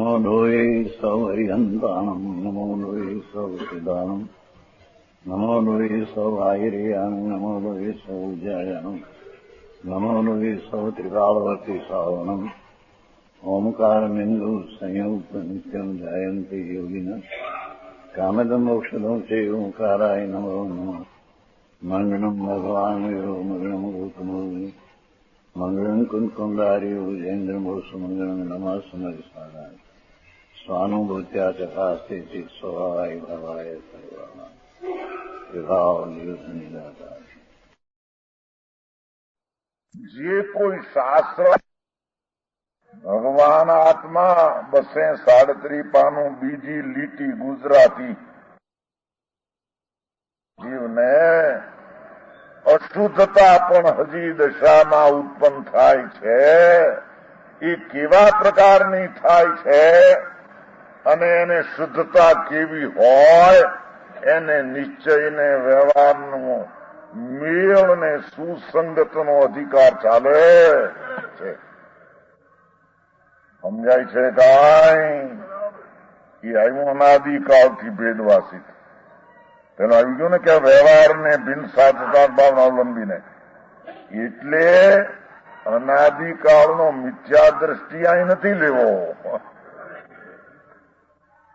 નમો લોહે સૌ હરિહંતાણમ નમો લોહે સૌ સિદાનમ નમો લોહે સૌ આયર્યાણમ નમો લોહે સૌ જયાણમ નમો લોહે સૌ ત્રિકાળવતી સાવણમ ઓમકારમિંદુ સંયુક્ત નિત્યમ જાયંતિ યોગિન કામદમ ઔષધમ સે ઓંકારાય નમો નમઃ મંગળમ ભગવાન વિરો મંગળમ ગૌતમો મંગળમ કુંકુંદાર્યો જૈન્દ્રમો સુમંગળમ નમઃ સમરિસારાય સ્વાનુભૂત્યા ચકાસ્તે ચિત સ્વભાવાય ભાવાય સર્વાના વિભાવ નિયુદ્ધ નિરાકાર. જે કોઈ શાસ્ત્ર ભગવાન આત્મા 237 પાનું બીજી લીટી ગુજરાતી જીવને અશુદ્ધતા પણ હજી દશામાં ઉત્પન્ન થાય છે. એ કેવા પ્રકારની થાય છે અને એને શુદ્ધતા કેવી હોય એને નિશ્ચયને વ્યવહારનો મેળ ને સુસંગતનો અધિકાર ચાલે છે. સમજાય છે કાંઈ? એ આવ્યું અનાદિકાળથી ભેદવાસિત. પેલો આવી ગયો ને કે વ્યવહારને ભિન્ન સાધતા ભાવનાવલંબીને, એટલે અનાદિકાળનો મિથ્યા દ્રષ્ટિ અહીં નથી લેવો.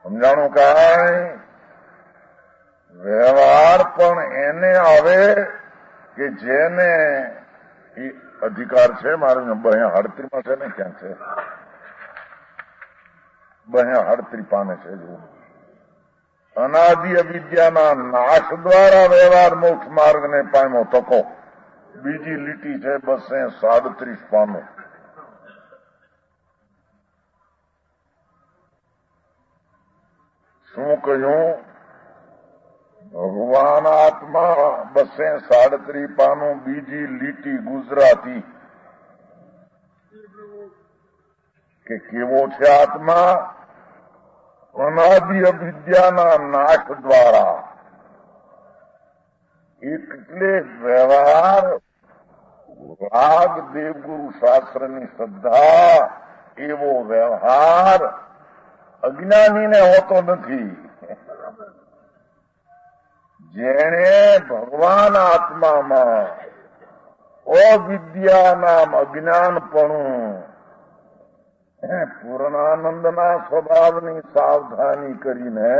સમજાણું કાંઈ? વ્યવહાર પણ એને આવે કે જેને એ અધિકાર છે. મારે 238 માં છે ને, ક્યાં છે? 238 પાને છે. જો અનાદિ અવિદ્યાના નાશ દ્વારા વ્યવહાર મોક્ષ માર્ગને પામ્યો તકો. બીજી લીટી છે 237 પાનું. શું કહ્યું? ભગવાન આત્મા 237 પાનું બીજી લીટી ગુજરાતી. કે કેવો છે આત્મા? અનાદિ અવિદ્યાના નાશ દ્વારા. એટલે વ્યવહાર રાગ દેવગુરુ શાસ્ત્રની શ્રદ્ધા એવો વ્યવહાર અજ્ઞાનીને હોતો નથી. જેણે ભગવાન આત્મામાં અવિદ્યાનામ અજ્ઞાનપણું પૂર્ણાનંદના સ્વભાવની સાવધાની કરીને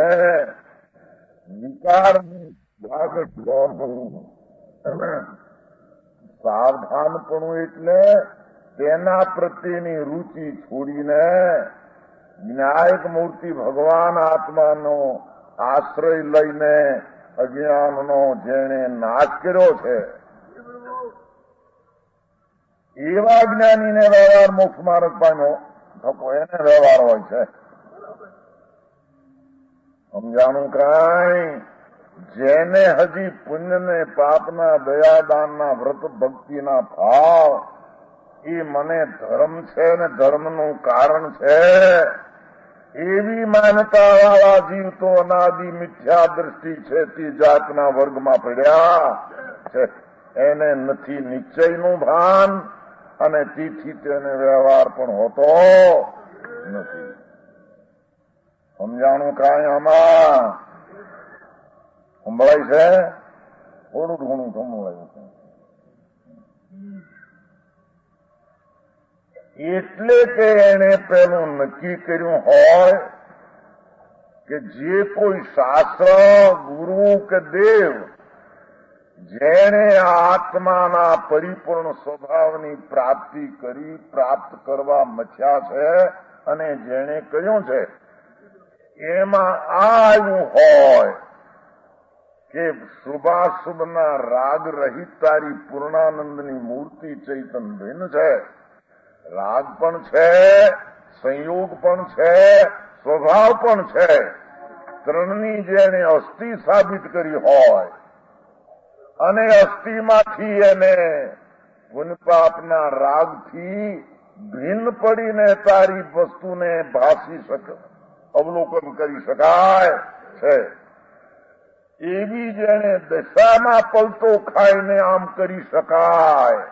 વિકારની સાવધાનપણું એટલે તેના પ્રત્યેની રુચિ છોડીને જ્ઞાયક મૂર્તિ ભગવાન આત્માનો આશ્રય લઈને અજ્ઞાનનો જેણે નાશ કર્યો છે એવા જ્ઞાનીને વ્યવહાર મોક્ષ માર્ગ પામ્યો થકો એને વ્યવહાર હોય છે. સમજાણું કાંઈ? જેને હજી પુણ્યને પાપના દયાદાનના વ્રત ભક્તિના ભાવ એ મને ધર્મ છે ને ધર્મનું કારણ છે એવી માન્યતા વાળા જીવ તો અનાદિ મિથ્યા દ્રષ્ટિ છે તે જાતના વર્ગમાં પડ્યા છે. એને નથી નિશ્ચયનું ભાન અને તેથી તેને વ્યવહાર પણ હોતો નથી. સમજાણું કાંઈ? આમાં સંભળાય છે? થોડું ઘણું સંભળાયું છે. એટલે કે એને પેલું નક્કી કર્યું હોય કે જે કોઈ શાસ્ત્ર ગુરુ કે દેવ જેણે આત્માના પરિપૂર્ણ સ્વભાવની પ્રાપ્તિ કરી પ્રાપ્ત કરવા મથ્યા છે અને જેણે કહ્યું છે એમાં આવ્યું હોય કે શુભાશુભના રાગ રહિત તારી પૂર્ણાનંદની મૂર્તિ ચૈતન ભિન્ન છે. રાગ પણ છે, સંયોગ પણ છે, સ્વભાવ પણ છે. ત્રણની જેને અસ્થિ સાબિત કરી હોય અને અસ્થિમાંથી એને પુણ્યપાપના રાગથી ભિન્ન પડીને તારી વસ્તુને ભાસી અવલોકન કરી શકાય છે એવી જેને દશામાં પલટો ખાઈને આમ કરી શકાય,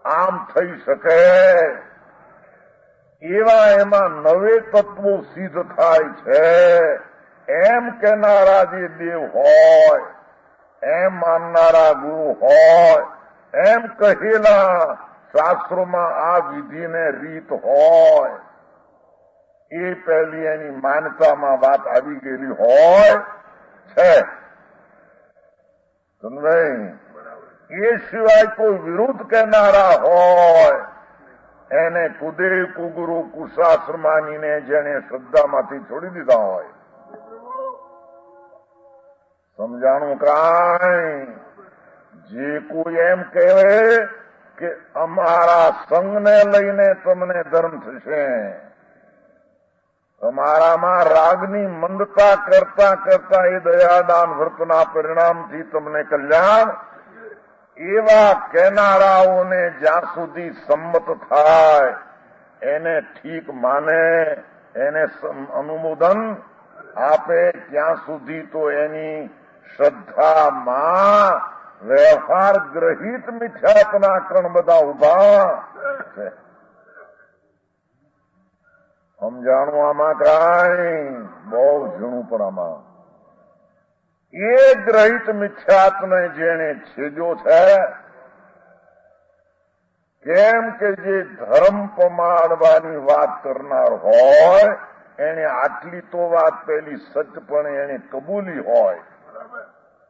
આમ થઈ શકે એવા એમાં નવે તત્વો સિદ્ધ થાય છે એમ કહેનારા જે દેવ હોય, એમ માનનારા ગુરુ હોય, એમ કહેલા શાસ્ત્રોમાં આ વિધિને રીત હોય, એ પહેલી એની માનતામાં વાત આવી ગયેલી હોય છે. સમજાય? એ સિવાય કોઈ વિરુદ્ધ કહેનારા હોય એને કુદેવ કુગુરુ કુશાશ્રમાનીને જેને શ્રદ્ધામાંથી છોડી દીધા હોય. સમજાણું કાંઈ? જે કોઈ એમ કહેવે કે અમારા સંઘને લઈને તમને ધર્મ થશે, તમારામાં રાગની મંદતા કરતા કરતા એ દયાદાન વ્રતના પરિણામથી તમને કલ્યાણ, એવા કહેનારાઓને જ્યાં સુધી સંમત થાય, એને ઠીક માને, એને અનુમોદન આપે, ત્યાં સુધી તો એની શ્રદ્ધામાં વ્યવહાર ગ્રહિત મિથ્યાત્વના કણ બધા ઉભા છે. સમજાણું આમાં કાંઈ? બહુ ઝીણું પણ આમાં એ ગ્રહિત મિથ્યાત્વને જેને છેદ્યો છે, કેમ કે જે ધર્મ પમાડવાની વાત કરનાર હોય એને આટલી તો વાત પેલી સચપણે એને કબૂલી હોય.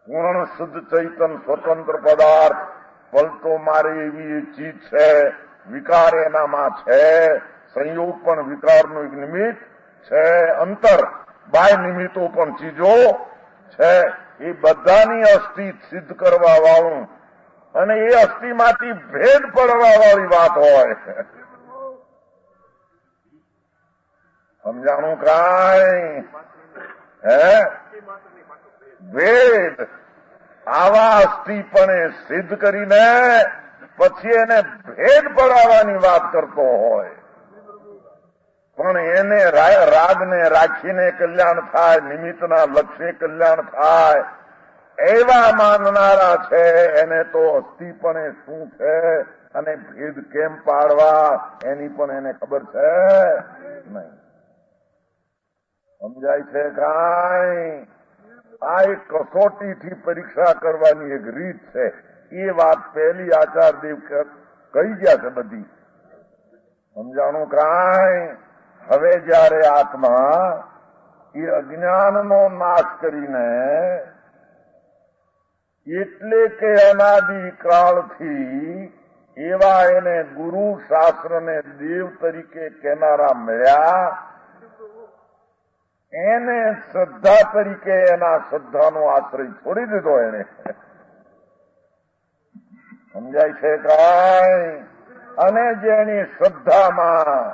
પૂર્ણ શુદ્ધ ચૈતન સ્વતંત્ર પદાર્થ પલટો મારે એવી એક ચીજ છે, વિકાર એનામાં છે, સંયોગ પણ વિકારનું એક નિમિત્ત છે, અંતર બાહ્ય નિમિત્તો પણ ચીજો છે. એ બધાની અસ્થિ સિદ્ધ કરવા વાળું અને એ અસ્થિમાંથી ભેદ પડવા વાળી વાત હોય. સમજાણું કાંઈ? હે? ભેદ આવા અસ્થિપણે સિદ્ધ કરીને પછી એને ભેદ પડાવવાની વાત કરતો હોય, પણ એને રાગને રાખીને કલ્યાણ થાય, નિમિત્તના લક્ષ્ય કલ્યાણ થાય એવા માનનારા છે. એને તો અસ્થિપણે શું છે અને ભેદ કેમ પાડવા એની પણ એને ખબર છે નહીં. સમજાય છે કાંઈ? આ એક કસોટીથી પરીક્ષા કરવાની એક રીત છે. એ વાત પહેલી આચાર્યદેવ કહી ગયા છે બધી. સમજાણું કાંઈ? હવે જયારે આત્મા એ અજ્ઞાનનો નાશ કરીને એટલે કે અનાદિકાળથી એવા એને ગુરુ શાસ્ત્રને દેવ તરીકે કહેનારા મળ્યા, એને શ્રદ્ધા તરીકે એના શ્રદ્ધાનો આશ્રય છોડી દીધો એને. સમજાય છે કાંઈ? અને જેની શ્રદ્ધામાં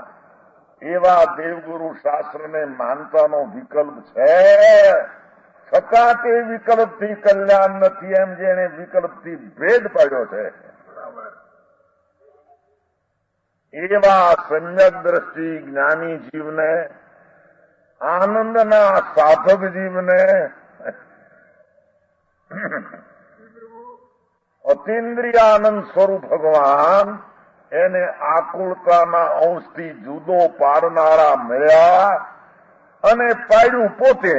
એવા દેવગુરુ શાસ્ત્રને માનતાનો વિકલ્પ છે, છતાં તે વિકલ્પથી કલ્યાણ નથી એમ જેને વિકલ્પથી ભેદ પાડ્યો છે, એવા સમ્યક દ્રષ્ટિ જ્ઞાની જીવને, આનંદના સાધક જીવને, અતિન્દ્રિયાનંદ સ્વરૂપ ભગવાન એને આકુળતાના અંશથી જુદો પાડનારા મળ્યા અને પાડ્યું પોતે,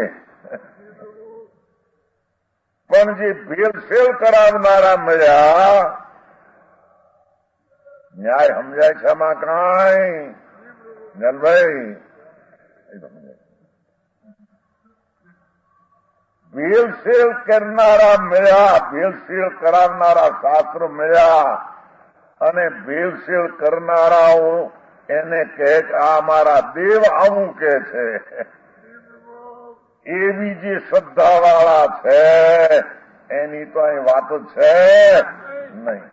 પણ જે ભેળસેળ કરાવનારા મળ્યા. ન્યાય સમજાય છે આમાં કાંઈ? જલભાઈ, ભેળસેળ કરનારા મળ્યા, ભેળસેળ કરાવનારા શાસ્ત્ર મળ્યા અને ભેળસેળ કરનારાઓ એને કહે કે આ મારા દેવ આવું કે છે. એવી જે શ્રદ્ધાવાળા છે એની તો અહીં વાત છે નહીં.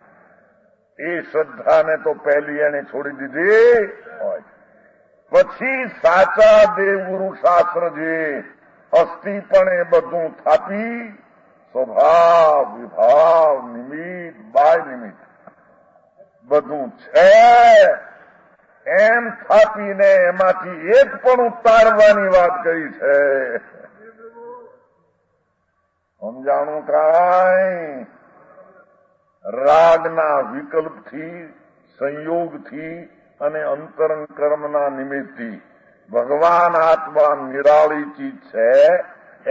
એ શ્રદ્ધાને તો પહેલી એને છોડી દીધી હોય. પછી સાચા દેવગુરુ શાસ્ત્ર જે અસ્થિપણે બધું થાપી, સ્વભાવ વિભાવ નિમિત્ત બાય નિમિત્ત બધું છે એમ થાપીને એમાંથી એક પણ ઉતારવાની વાત કરી છે. સમજાણું કાંઈ? રાગના વિકલ્પથી, સંયોગથી અને અંતરંગ કર્મના નિમિત્તથી ભગવાન આત્મા નિરાળી ચીજ છે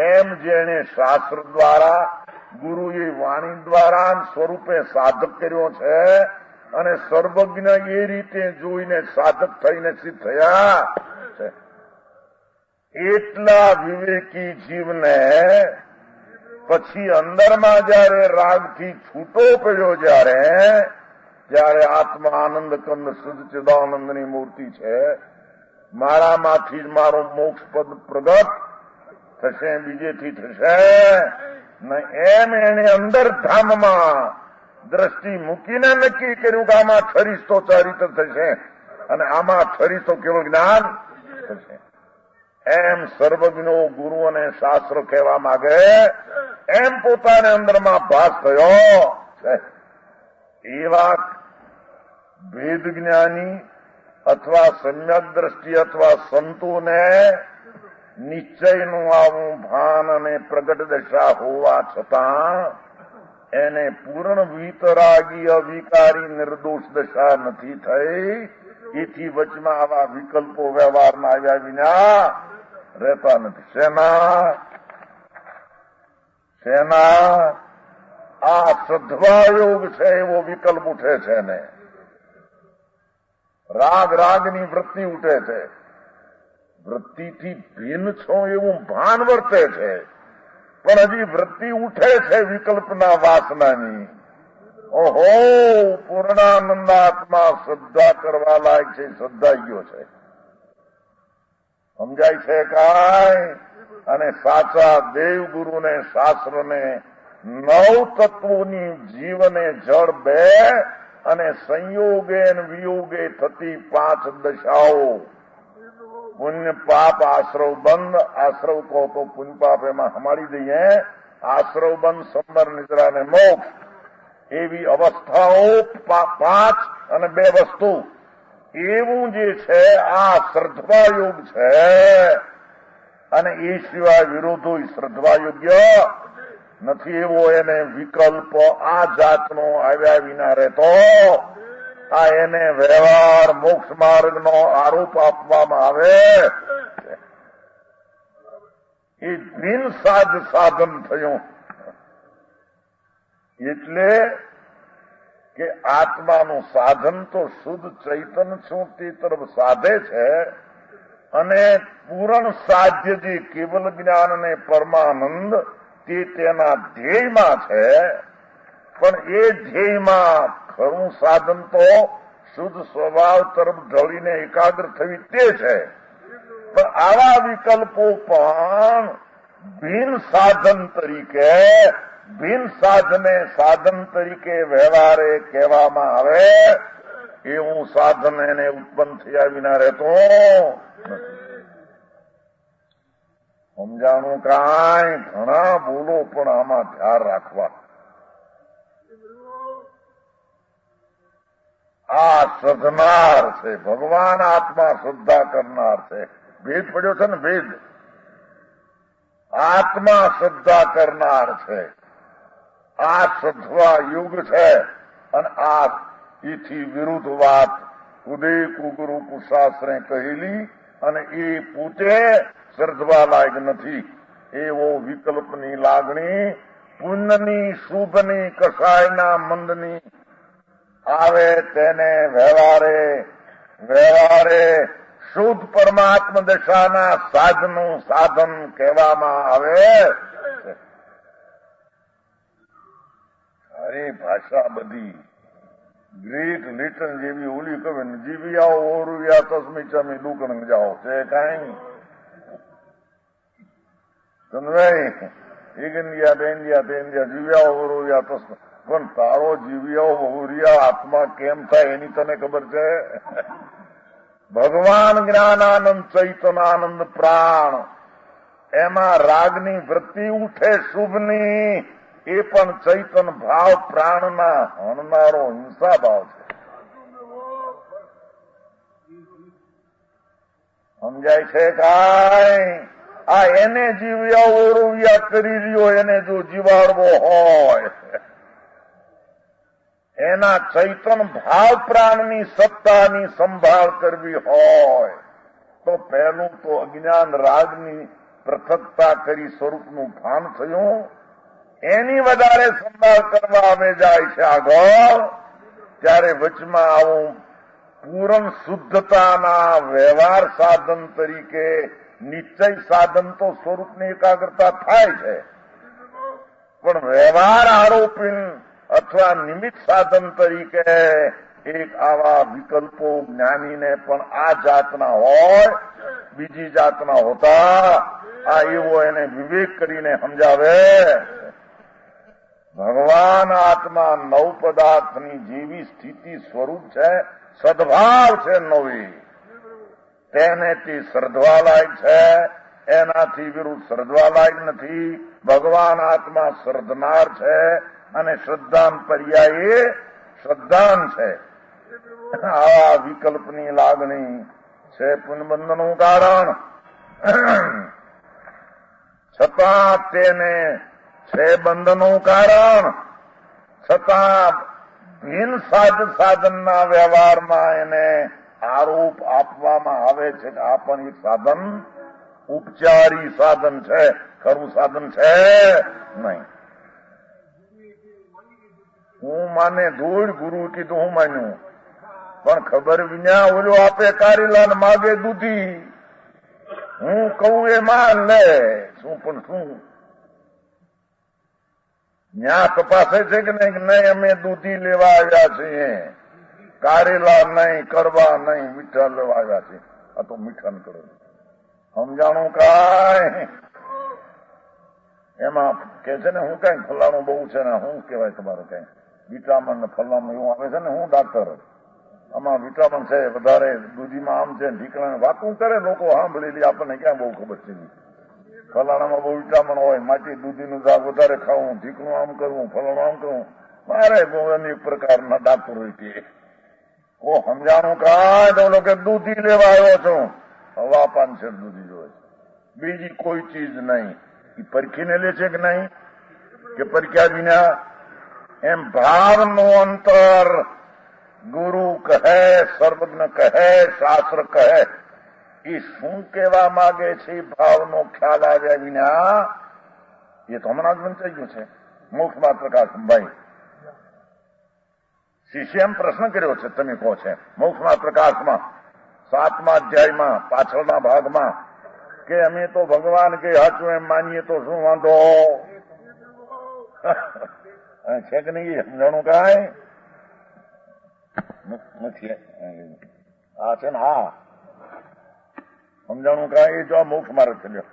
એમ જેણે શાસ્ત્ર દ્વારા ગુરુએ વાણી દ્વારા સ્વરૂપે સાધક કર્યો છે અને સર્વજ્ઞ એ રીતે જોઈને સાધક થઈને સિદ્ધ થયા છે. એટલા વિવેકી જીવને પછી અંદરમાં જયારે રાગથી છૂટો પડ્યો જ્યારે આત્મા આનંદ કંદ શુદ્ધ ચિદાનંદની મૂર્તિ છે, મારામાંથી જ મારો મોક્ષ પદ પ્રગટ થશે, બીજેથી થશે ને એમ એને અંદર ધામમાં દ્રષ્ટિ મૂકીને નક્કી કર્યું કે આમાં ઠરીશ તો ચારિત્ર થશે અને આમાં ઠરીશ તો કેવળ જ્ઞાન થશે. એમ સર્વજ્ઞો ગુરુ અને શાસ્ત્ર કહેવા માંગે એમ પોતાને અંદરમાં ભાસ થયો છે. એવા ભેદ જ્ઞાની અથવા સમ્યક દ્રષ્ટિ અથવા સંતોને નિશ્ચયનું આવું ભાન અને પ્રગટ દશા હોવા છતાં એને પૂર્ણ વિતરાગી અવિકારી નિર્દોષ દશા નથી થઈ. એથી વચમાં આવા વિકલ્પો વ્યવહારમાં આવ્યા વિના રહેતા નથી. શેના આ શ્રદ્ધાયોગ છે એવો વિકલ્પ ઉઠે છે ને રાગની વૃત્તિ ઉઠે છે. વૃત્તિથી ભિન્ન છો એવું ભાન વર્તે છે, પણ હજી વૃત્તિ ઉઠે છે વિકલ્પના વાસનાની. ઓહો, પૂર્ણાનંદાત્મા શ્રદ્ધા કરવા લાયક છે, શ્રદ્ધા ગયો છે. સમજાય છે કાંઈ? અને સાચા દેવગુરુને શાસ્ત્રને નવ તત્વોની જીવને જળ બે અને સંયોગે વિયોગે થતી 5 દશાઓ, પુણ્ય પાપ આશ્રવ બંધ, આશ્રવ કહો તો પુણ્ય પાપ એમાં હમાડી દઈએ, આશ્રવ બંધ સંબર નિદ્રા ને મોક્ષ, એવી અવસ્થાઓ 5 અને 2 વસ્તુ, એવું જે છે આ શ્રદ્ધા યોગ છે. અને એ સિવાય વિરોધો શ્રદ્ધા યોગ્ય નથી. એવો એને વિકલ્પ આ જાતનો આવ્યા વિના રહેતો આ એને વ્યવહાર મોક્ષ માર્ગનો આરોપ આપવામાં આવે એ બિન સાધન થયું. એટલે કે આત્માનું સાધન તો શુદ્ધ ચૈતન છું તે તરફ સાધે છે અને પૂરણ સાધ્ય જે કેવલ જ્ઞાન અને પરમાનંદ તે તેના ધ્યેયમાં છે. પણ એ ધ્યેયમાં ખરું સાધન તો શુદ્ધ સ્વભાવ તરફ ઢળીને એકાગ્ર થવી તે છે. પણ આવા વિકલ્પો પણ ભિન્ન સાધન તરીકે ભિન્ન સાધને સાધન તરીકે વ્યવહારે કહેવામાં આવે એવું સાધન એને ઉત્પન્ન થયા વિના રહેતો સમજાણું કાંઈ? ઘણા બોલો પણ આમાં ધ્યાન રાખવા. આ શ્રદ્ધનાર છે, ભગવાન આત્મા શ્રદ્ધા કરનાર છે. ભેદ પડ્યો છે ને, ભેદ. આત્મા શ્રદ્ધા કરનાર છે, આ શ્રદ્ધા યુગ છે. અને આ એથી વિરુદ્ધ વાત ઉદય કુગુરુ કુશાસ્ત્રે કહેલી અને એ પોતે શ્રદ્ધવા લાયક નથી એવો વિકલ્પની લાગણી પુણ્યની શુભની કસાયના મંદની આવે તેને વ્યવહારે શુદ્ધ પરમાત્મ દશાના સાધનું સાધન કહેવામાં આવે. અરે ભાષા બધી ગ્રીક લિટન જેવી ઓલી કહે ને જીવ્યા ઓરુયા તસ્મી ચમી દુકણ જાઓ છે કાંઈ સમજાય? ઇગન્યા બેન્ડિયા જીવ્યા ઓરુયા તસ્મી. પણ તારો જીવ્યા ઓરિયા આત્મા કેમ થાય એની તને ખબર છે? ભગવાન જ્ઞાનાનંદ ચૈતનાનંદ પ્રાણ એમાં રાગની વૃત્તિ ઉઠે શુભની, એ પણ ચૈતન ભાવ પ્રાણના હણનારો હિંસા ભાવ છે. સમજાય છે કાંઈ? આ એને જીવ્યા ઓરવ્યા કરી રહ્યો એને જો જીવાડવો હોય એના ચૈતન ભાવ પ્રાણની સત્તાની સંભાળ કરવી હોય તો પહેલું તો અજ્ઞાન રાગની પૃથકતા કરી સ્વરૂપનું ભાન થયું. એની વધારે સંભાળ કરવા આવે જાય છે આગળ, ત્યારે વચમાં આવું પૂર્ણ શુદ્ધતાના વ્યવહાર સાધન તરીકે નિશ્ચય સાધન તો સ્વરૂપની એકાગ્રતા થાય છે, પણ વ્યવહાર આરોપી અથવા નિમિત્ત સાધન તરીકે એક આવા વિકલ્પો જ્ઞાનીને પણ આ જાતના હોય, બીજી જાતના હોતા, આ એવો એને વિવેક કરીને સમજાવે. ભગવાન આત્મા નવ પદાર્થની જેવી સ્થિતિ સ્વરૂપ છે, સદભાવ છે નવી, તેનેથી શ્રદ્ધાલાયક છે, એનાથી વિરુદ્ધ શ્રદ્ધાલાયક નથી. ભગવાન આત્મા શ્રદ્ધનાર છે અને શ્રદ્ધાન પર્યાયે શ્રદ્ધાન છે. આવા વિકલ્પની લાગણી છે પુનબંધનું કારણ, છતાં તેને છે બંધનું કારણ, છતાં ભિન્ન સાધનના વ્યવહારમાં એને આરોપ આપવામાં આવે છે કે આ પણ એક સાધન, ઉપચારી સાધન છે, ખરું સાધન છે નહીં. હું માને ધૂળ, ગુરુ કીધું હું માન્યું, પણ ખબર વિના ઓલો આપે કારેલા માગે દૂધી, હું કહું એ માન લે. શું પણ શું ન્યા તપાસે છે કે નહીં અમે દૂધી લેવા આવ્યા છીએ, કારેલા નહીં, કરવા નહીં, મીઠા લેવા આવ્યા છીએ. આ તો મીઠા કરો સમજાણું કાંઈ. એમાં કે છે ને હું કઈ ફલાણું બહુ છે ને શું કહેવાય તમારું કઈ વિટામિન ને ફલાણું એવું આવે છે ને, હું ડાક્ટર આમાં વિટામિન છે વધારે, દૂધીમાં આમ છે, ઢીકણા વાતું કરે લોકો, સાંભળેલી આપણને ક્યાં બહુ ખબર છે. ફલાણામાં બહુ વિટામિન હોય, માટી દૂધીનું શાક વધારે ખાવું, ઢીકણું આમ કરવું, ફલાણું આમ કરવું. મારે અનેક પ્રકારના ડાક્ટર હોય છે. ઓ સમજાણું કાંઈ તો લોકો દૂધી લેવા આવ્યો છું, હવા પાનસર દૂધી જોવે છે, બીજી કોઈ ચીજ નહીં. એ પરખીને લે છે કે નહીં કે પરખ્યા વિના? એમ ભાવનું અંતર ગુરુ કહે, સર્વજ્ઞ કહે, શાસ્ત્ર કહે, એ શું કહેવા માંગે છે ભાવનો ખ્યાલ આવ્યા વિના એ તો હમણાં જ વંચાઈ ગયું છે. મોક્ષમાં પ્રકાશભાઈ શિષ્ય એમ પ્રશ્ન કર્યો છે, તમે કહો છે મોક્ષમાં પ્રકાશમાં 7મા અધ્યાયમાં પાછળના ભાગમાં કે અમે તો ભગવાન કે હાચું એમ માનીએ તો શું વાંધો છે કે નહીં? સમજાણું કાંઈ નથી. આ છે ને હા સમજાણું કાંઈ, એ જો આ મોક્ષ માર્ગ ચલ્યો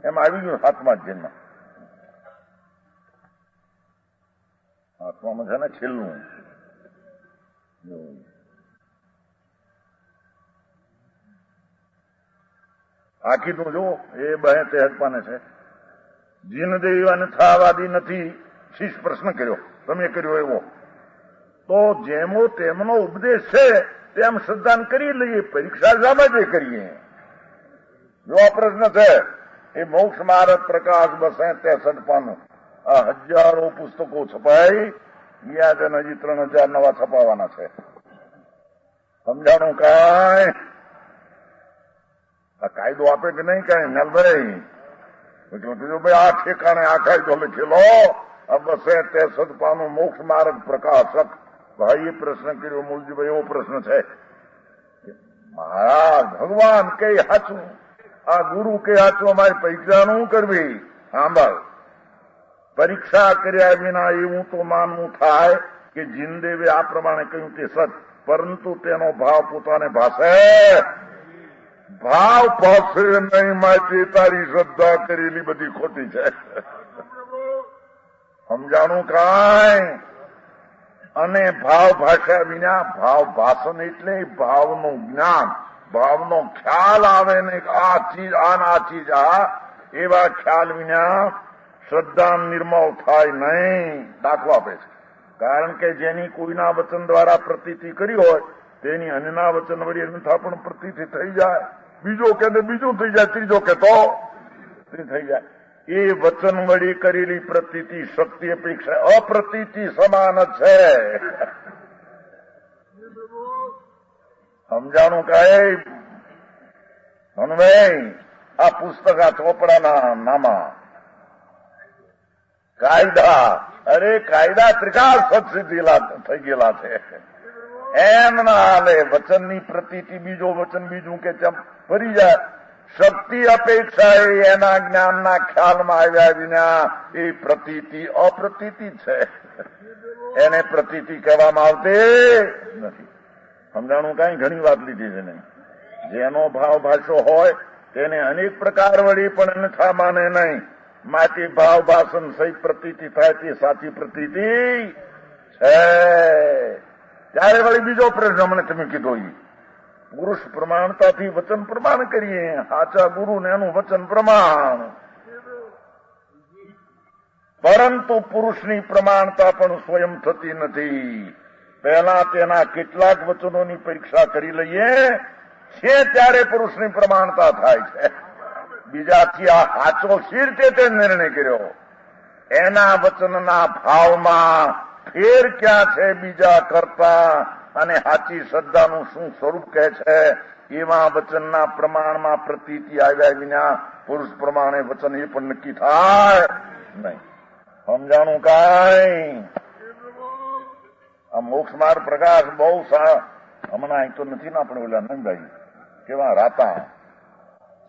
એમ આવી ગયું 7મા અધ્યાયમાં. આત્મામાં છે ને છેલ્લું આખી તું જો એ બહે તે હકપાને છે. જીન દેવાને થાવાદી નથી. શીશ પ્રશ્ન કર્યો, તમે કર્યો એવો, તો જેમો તેમનો ઉપદેશ છે તેમ શ્રદ્ધાન કરી લઈએ, પરીક્ષા જામાં જ કરીએ. જો આ પ્રશ્ન છે એ મોક્ષ માર્ગ પ્રકાશ 263 પાનું, આ હજારો પુસ્તકો છપાઈ ગયા છે, હજી 3000 નવા છપાવાના છે. સમજાણું કાંઈ? આ કાયદો આપે કે નહીં કાંઈ નલભાઈ? એટલે કીધું ભાઈ આ ઠેકાણે આ કાયદો લખેલો, આ 263 પાનું મોક્ષ માર્ગ પ્રકાશક. ભાઈએ પ્રશ્ન કર્યો, મૂળજીભાઈ એવો પ્રશ્ન છે, મહારાજ ભગવાન કઈ સાચું, આ ગુરુ કે સાચું, અમારી પરીક્ષા નું કરવી? સાંભળ, પરીક્ષા કર્યા વિના એવું તો માનવું થાય કે જીનદેવે આ પ્રમાણે કહ્યું તે સત, પરંતુ તેનો ભાવ પોતાને ભાષે. ભાવ ભાષે નહીં, માટે તારી શ્રદ્ધા કરેલી બધી ખોટી છે. સમજાણું કાંઈ? અને ભાવ ભાષા વિના, ભાવ ભાષણ એટલે ભાવનું જ્ઞાન, ભાવનો ખ્યાલ આવે ને આ ચીજ આ ચીજ આ, એવા ખ્યાલ વિના શ્રદ્ધા નિર્મળ થાય નહીં. દાખલો આપે છે, કારણ કે જેની કોઈના વચન દ્વારા પ્રતીતિ કરી હોય તેની અન્યના વચન વળી અન્યથા પણ પ્રતીતિ થઈ જાય. બીજો કે બીજું થઈ જાય, ત્રીજો કે તો થઈ જાય. એ વચન વળી કરેલી પ્રતીતિ શક્તિ અપેક્ષા અપ્રતીતિ સમાન જ છે. સમજાણું કાંઈ હનુભાઈ? આ પુસ્તક આ ચોપડાના નામા કાયદા, અરે કાયદા ત્રિકાળ સદસિદ્ધિ થઈ ગયેલા છે. એમ ના હાલે. વચનની પ્રતીતિ બીજો, વચન બીજું કે તેમ ફરી જાય. શક્તિ અપેક્ષા એના જ્ઞાનના ખ્યાલમાં આવ્યા વિના એ પ્રતીતિ અપ્રતીતિ છે. એને પ્રતીતિ કહેવામાં આવતી નથી. સમજાણું કાંઈ? ઘણી વાત લીધી છે ને. જેનો ભાવ ભાષો હોય તેને અનેક પ્રકાર વળી પણ અન્યથા માને નહીં. માટે ભાવ ભાષણ સહિત પ્રતીતિ થાય તે સાચી પ્રતીતિ છે. ત્યારે વળી બીજો પ્રશ્ન મને તમે કીધો, પુરુષ પ્રમાણતાથી વચન પ્રમાણ કરીએ, સાચા ગુરુ ને એનું વચન પ્રમાણ. પરંતુ પુરુષની પ્રમાણતા પણ સ્વયં થતી નથી. પહેલા તેના કેટલાક વચનોની પરીક્ષા કરી લઈએ છે, ત્યારે પુરુષની પ્રમાણતા થાય છે. બીજાથી આ સાચો શી રીતે તે નિર્ણય કર્યો? એના વચનના ભાવમાં ફેર ક્યાં છે બીજા કરતા, અને સાચી શ્રદ્ધાનું શું સ્વરૂપ કહે છે? એવા વચનના પ્રમાણમાં પ્રતીતિ આવ્યા વિના પુરુષ પ્રમાણે વચન એ પણ નક્કી થાય નહીં. સમજાણું કાંઈ? આ મોક્ષ માર્ગ પ્રકાશ બહુ હમણાં અહીં તો નથી ને આપણે ઓલા નંદાઈ કેવા રાતા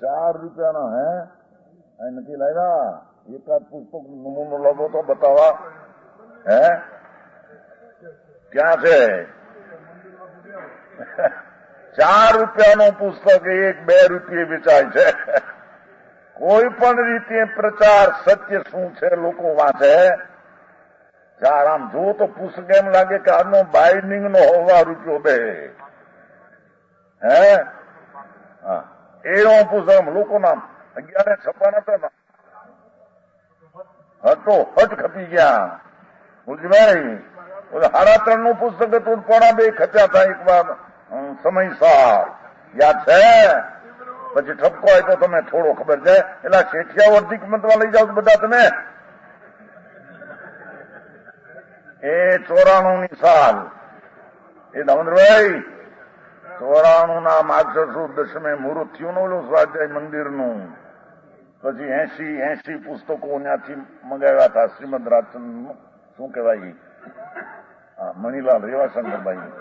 4 રૂપિયાના હે અહીં નથી લાવ્યા. એકાદ પુસ્તક નમૂનો લાવો તો બતાવવા. હે ક્યાં છે? 4 રૂપિયાનું પુસ્તક 1-2 રૂપિયે વેચાય છે. કોઈ પણ રીતે પ્રચાર સત્ય શું છે લોકો વાંચે. આમ જુઓ તો પુસ્તક એમ લાગે કે આનો બાઇન્ડિંગ નો 1.5 રૂપિયો બે. હે એનો પુસ્તક લોકો નામ 11 છપાના હતા હટો હટ ખપી ગયા. ભુજભાઈ 3.5 નું પુસ્તક હતું, 2.5 ખચ્યા હતા એક વાર સમયસર. યાદ છે? પછી ઠપકો હોય તો તમે થોડો ખબર છે. એટલે શેઠિયા વર્ધી કિંમતમાં લઈ જાઓ બધા તમે. એ 94ની સાલ એ દામોદરભાઈ 94 ના માગસર સુદ દશમે મુહૂર્ત થયું ઓલું સ્વાધ્યાય મંદિરનું. પછી 80 પુસ્તકો ત્યાંથી મંગાવ્યા હતા. શ્રીમદ રાજચંદ્ર શું કહેવાય મણીલાલ રેવાશંકરભાઈ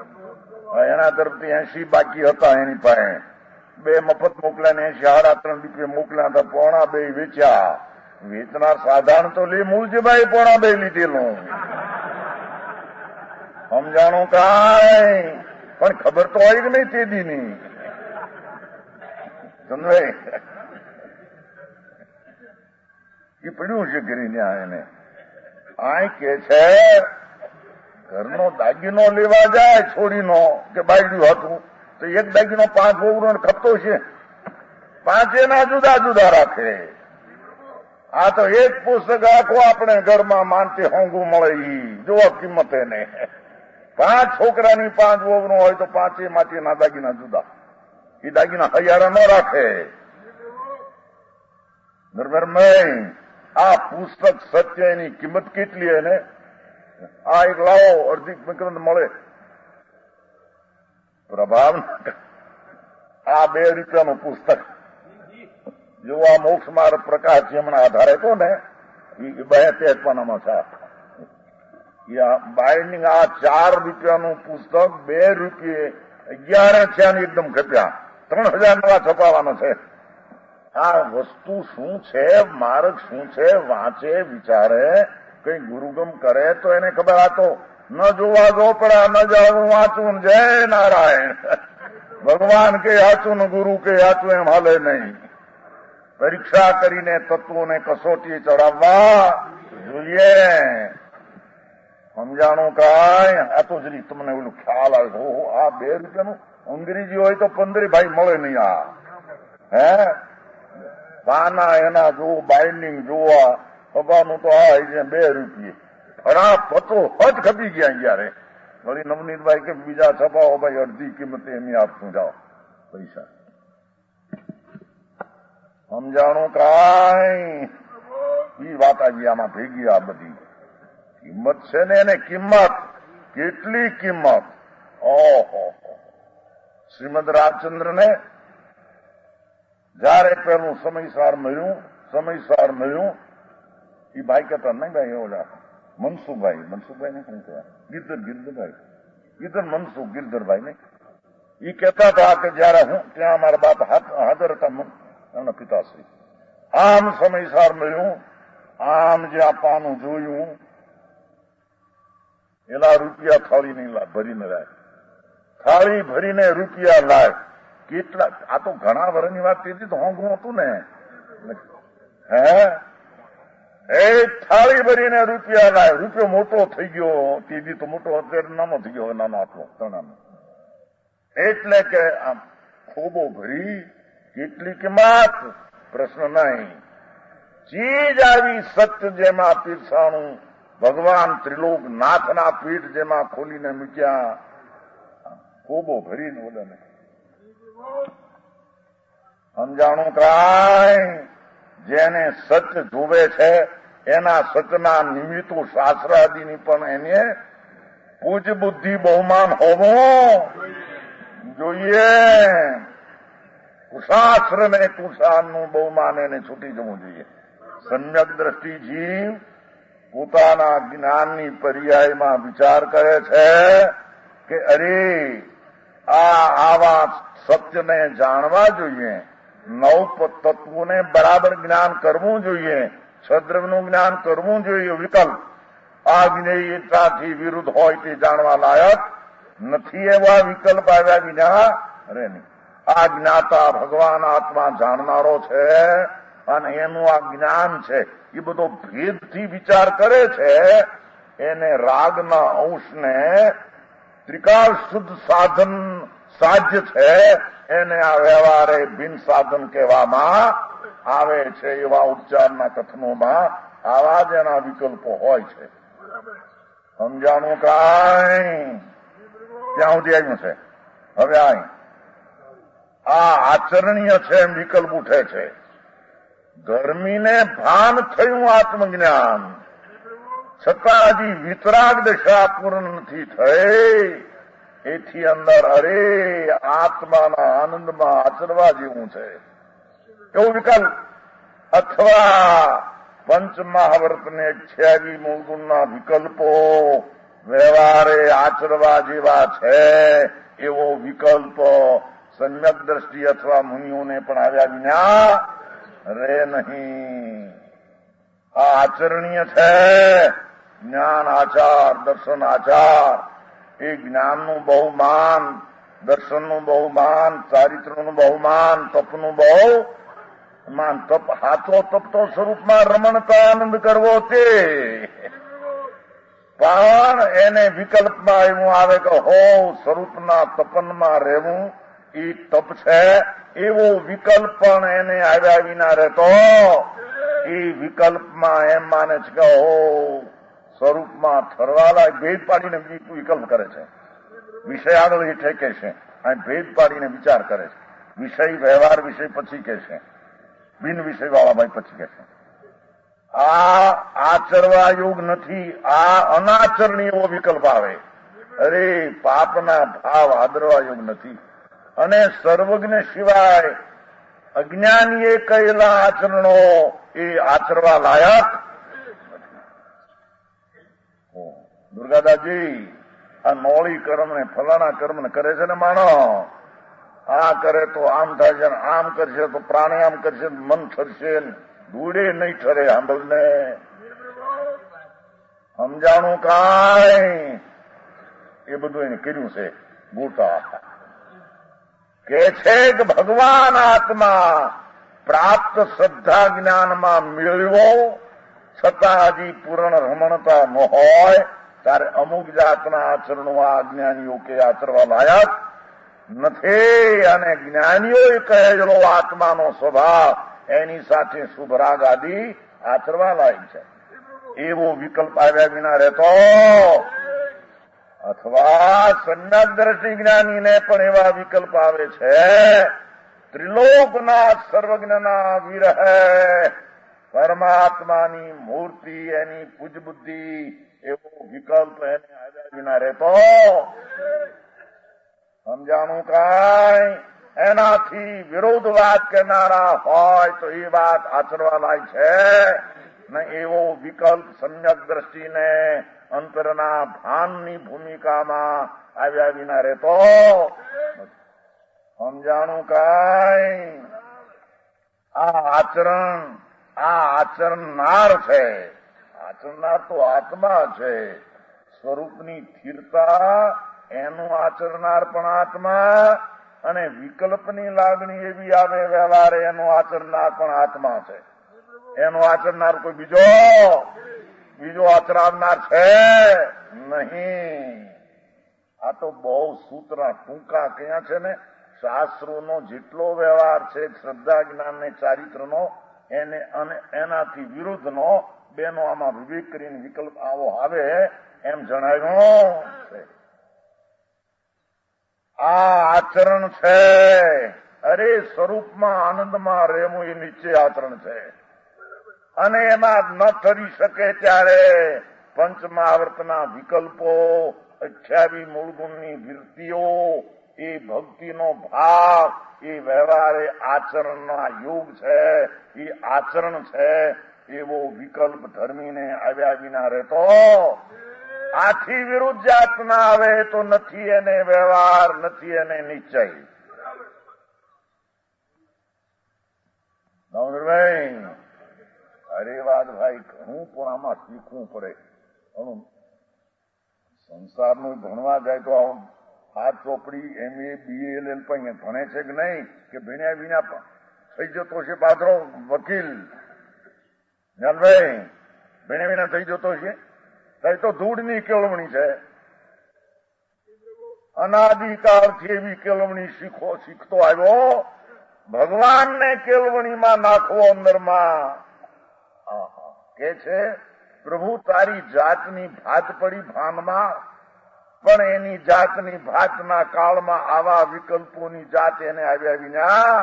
એના તરફથી 80 બાકી હતા એની પાસે. 2 મફત મોકલ્યા ને 80 3.5 મોકલ્યા હતા. 2.5 વેચ્યા. વેચનાર સાધારણ તો લે મૂળજીભાઈ 2.5 લીધેલું. સમજાણું કાંઈ? પણ ખબર તો હોય કે નહીં તે દીની. સમજાય? એ પડ્યું છે કરીને એને આ કે છે ઘરનો દાગીનો લેવા જાય છોડીનો કે બાયડ્યું હતું તો એક દાગીનો 5 વહુનો ખપતો છે. 5 ના જુદા જુદા રાખે. આ તો એક પુસ્તક આખો આપણે ઘરમાં માનતી હોંગું મળે. જોવા કિંમત એને 5 છોકરાની 5 વહુનો હોય તો 5 માટીના દાગીના જુદા. એ દાગીના હૈયારા ન રાખે. બરાબર? આ પુસ્તક સત્ય એની કિંમત કેટલી એને? આ એક લાવો અડધી કિંમત મળે. પ્રભાવ આ 2 રૂપિયાનું પુસ્તક જો આ મોક્ષ માર્ગ પ્રકાશ છે હમણાં આધારે તો ને એ 52 છે. બાઇન્ડિંગ આ 4 રૂપિયાનું પુસ્તક 2 રૂપિયે 11 છે ને એકદમ ખપ્યા. 3000 નવા છપાવાના છે. આ વસ્તુ શું છે, માર્ગ શું છે, વાંચે વિચારે કઈ ગુરુગમ કરે તો એને ખબર. આ તો ન જોવા ચોપડા ન જાણવું વાંચવું. જય નારાયણ. ભગવાન કે હાચું ને ગુરુ કે હાચું એમ હાલે નહીં. પરીક્ષા કરીને તત્વોને કસોટી ચડાવવા જોઈએ. સમજાણું કાંઈ? આ તો જરી તમને ઓલું ખ્યાલ આવે. આ 2 રૂપિયાનું અંગ્રેજી હોય તો 15 ભાઈ મળે નહીં. આ હે પાના એના જોવો, બાઇન્ડિંગ જોવા પપ્પાનું તો આ 2 રૂપિયે ફટાફટો હજ ખપી ગયા. યારે વળી નવનીતભાઈ કે બીજા છપાવો ભાઈ અડધી કિંમતે એમ આપશું જાઓ પૈસા. સમજાણું કાંઈ? એ વાત આવી આમાં ભેગી આ બધી કિંમત છે ને એને કિંમત કેટલી કિંમત. ઓહો શ્રીમદ રાજચંદ્રને જયારે પેલું સમયસાર મળ્યું એ ભાઈ કહેતા નહીં ભાઈ ઓલા મનસુખભાઈ ને શું કહેવાય ગિરધર મનસુખ ગિરધરભાઈ ને એ કહેતા હતા કે જયારે હું ત્યાં મારા બાપ હાજર હતા એમના પિતાશ્રી આમ સમયસાર મળ્યું આમ જે આપવાનું જોયું એલા રૂપિયા થાળી નહીં ભરીને લાય થાળી ભરીને રૂપિયા લાય કેટલા આ તો ઘણા વર્ષની વાત તેથી તો હોંઘું હતું ને હે એ થાળી ભરીને રૂપિયા લાય રૂપિયો મોટો થઈ ગયો તેથી તો મોટો અત્યારે નાનો થઈ ગયો નાનો આટલો તણાનો એટલે કે આમ ખોબો ભરી કેટલી કિંમત પ્રશ્ન નહીં ચીજ આવી સત્ય જેમાં પીરસાણું ભગવાન ત્રિલોક નાથના પીઠ જેમાં ખોલીને મૂક્યા ખોબો ભરીને બોલે સમજાણું કાંઈ જેને સત્ય જોવે છે એના સચના નિમિત્તો શાસ્ત્રાદિની પણ એને પૂજ બુદ્ધિ બહુમાન હોવું જોઈએ. કુશાસ્ત્ર ને કુશાનનું બહુમાન એને છૂટી જવું જોઈએ. સમ્યક દ્રષ્ટિ જીવ પોતાના જ્ઞાનની પર્યાયમાં વિચાર કરે છે કે અરે આવા સત્યને જાણવા જોઈએ, નવ તત્વોને બરાબર જ્ઞાન કરવું જોઈએ, છદ્રવનું જ્ઞાન કરવું જોઈએ. વિકલ્પ આ જ્ઞેયતાથી વિરુદ્ધ હોય તે જાણવા લાયક નથી એવા વિકલ્પ આવ્યા વિના અરે નહીં. આ જ્ઞાતા ભગવાન આત્મા જાણનારો છે અને એનું આ જ્ઞાન છે એ બધો ભેદથી વિચાર કરે છે. એને રાગના અંશને ત્રિકાળ શુદ્ધ સાધન સાધ્ય છે એને આ વ્યવહારે બિન સાધન કહેવામાં આવે છે. એવા ઉપચારના કથનોમાં આવા જ એના વિકલ્પો હોય છે. સમજાણું કાંઈ ત્યાં સુધી આવ્યું છે. હવે આ આચરણીય છે એમ વિકલ્પ ઉઠે છે. ગરમીને ભાન થયું આત્મજ્ઞાન છતાં હજી વિતરાગ દશા પૂર્ણ નથી થઈ. એથી અંદર અરે આત્માના આનંદમાં આચરવા જેવું છે એવું વિકલ્પ અથવા પંચમહાવર્તને 26 મૂળગુણના વિકલ્પો વ્યવહારે આચરવા જેવા છે એવો વિકલ્પ સમ્યક દ્રષ્ટિ અથવા મુનિઓને પણ આવ્યા વિના રે નહીં. આ આચરણીય છે. જ્ઞાન આચાર દર્શન આચાર એ જ્ઞાનનું બહુમાન, દર્શનનું બહુમાન, ચારિત્રનું બહુમાન, તપનું બહુમાન. તપ હાથો તપતો સ્વરૂપમાં રમણતા આનંદ કરવો તે પણ એને વિકલ્પમાં એવું આવે કે હો સ્વરૂપના તપનમાં રહેવું એ તપ છે એવો વિકલ્પ પણ એને આવ્યા વિના રહેતો એ વિકલ્પમાં એમ માને છે કે હો સ્વરૂપમાં ઠરવાલા ભેદ પાડીને વિકલ્પ કરે છે. વિષય આગળ હેઠે કહેશે અને ભેદ પાડીને વિચાર કરે છે. વિષય વ્યવહાર વિષય પછી કહેશે, બિન વિષય વાળા ભાઈ પછી કહેશે. આ આચરવા યોગ નથી. આ અનાચરણીય એવો વિકલ્પ આવે. અરે પાપના ભાવ આદરવા યોગ નથી. અને સર્વજ્ઞ સિવાય અજ્ઞાનીએ કહેલા આચરણો એ આચરવા લાયક. દુર્ગાદાસજી આ નોળી કર્મ ને ફલાણા કર્મ ને કરે છે ને માણો. આ કરે તો આમ થાય છે, આમ કરશે તો પ્રાણાયામ કરશે, મન ઠરશે, ધૂળે નહીં ઠરે. સાંભળને સમજાણું કાંઈ એ બધું એને કર્યું છે. ગોટા કે છે કે ભગવાન આત્મા પ્રાપ્ત શ્રદ્ધા જ્ઞાનમાં મેળવ્યો છતાં હજી પૂર્ણ રમણતા ન હોય ત્યારે અમુક જાતના આચરણો આ અજ્ઞાનીઓ કે આચરવા લાયક નથી. અને જ્ઞાનીઓએ કહેલો આત્માનો સ્વભાવ એની સાથે શુભ રાગ આદિ આચરવા લાયક છે એવો વિકલ્પ આવ્યા વિના રહેતો. અથવા સમ્યક દ્રષ્ટિ જ્ઞાનીને પણ એવા વિકલ્પ આવે છે. ત્રિલોકના સર્વજ્ઞના વિરહે પરમાત્માની મૂર્તિ, એની પૂજ બુદ્ધિ, એવો વિકલ્પ એને આવ્યા વિના રહેતો. સમજાણું કાંઈ? એનાથી વિરોધ વાત કહેનારા હોય તો એ વાત આચરવા લાયક છે ને એવો વિકલ્પ સમ્યક દ્રષ્ટિને અંતરના ભાનની ભૂમિકામાં આવ્યા વિના રહેતો. સમજાણું કાંઈ? આ આચરનાર છે. આચરનાર તો આત્મા છે. સ્વરૂપની સ્થિરતા એનું આચરનાર પણ આત્મા, અને વિકલ્પની લાગણી એવી આવે વ્યવહારે એનું આચરનાર પણ આત્મા છે. એનો આચરનાર કોઈ બીજો આચરાવનાર છે નહીં. આ તો બહુ સૂત્ર ટૂંકા ક્યાં છે ને, શાસ્ત્રોનો જેટલો વ્યવહાર છે શ્રદ્ધા જ્ઞાન ને ચારિત્રનો, એને અને એનાથી વિરુદ્ધનો બેનો આમાં વિવેક કરીને વિકલ્પ આવો આવે એમ જણાવ્યું છે. આ આચરણ છે. અરે સ્વરૂપમાં આનંદમાં રહેવું એ નીચે આચરણ છે, અને એમાં ન ઠરી શકે ત્યારે પંચમહાવર્તના વિકલ્પો, 28 મૂળગુણની વૃત્તિઓ, એ ભક્તિનો ભાવ, એ વ્યવહારે આચરણના યોગ છે, એ આચરણ છે. એવો વિકલ્પ ધર્મીને આવ્યા વિના રહેતો. આથી વિરુદ્ધ જાતના આવે તો નથી એને વ્યવહાર, નથી એને નિશ્ચય. દામોદરભાઈ, અરે વાત ભાઈ, ઘણું પણ આમાં શીખવું પડે. ઘણું સંસારનું ભણવા જાય તો આ ચોપડી MA BA LL પણ ભણે છે કે નહીં, કે ભણ્યા વિના થઈ જતો છે પાત્રો વકીલ. ભાઈ ભણ્યા વિના થઈ જતો છે તો ધૂળની કેળવણી છે. અનાદિકાળથી એવી કેળવણી શીખતો આવ્યો. ભગવાનને કેળવણીમાં નાખવો અંદરમાં. કે છે પ્રભુ તારી જાતની ભાત પડી ભાનમાં, પણ એની જાતની ભાતના કાળમાં આવા વિકલ્પોની જાત એને આવ્યા વિના.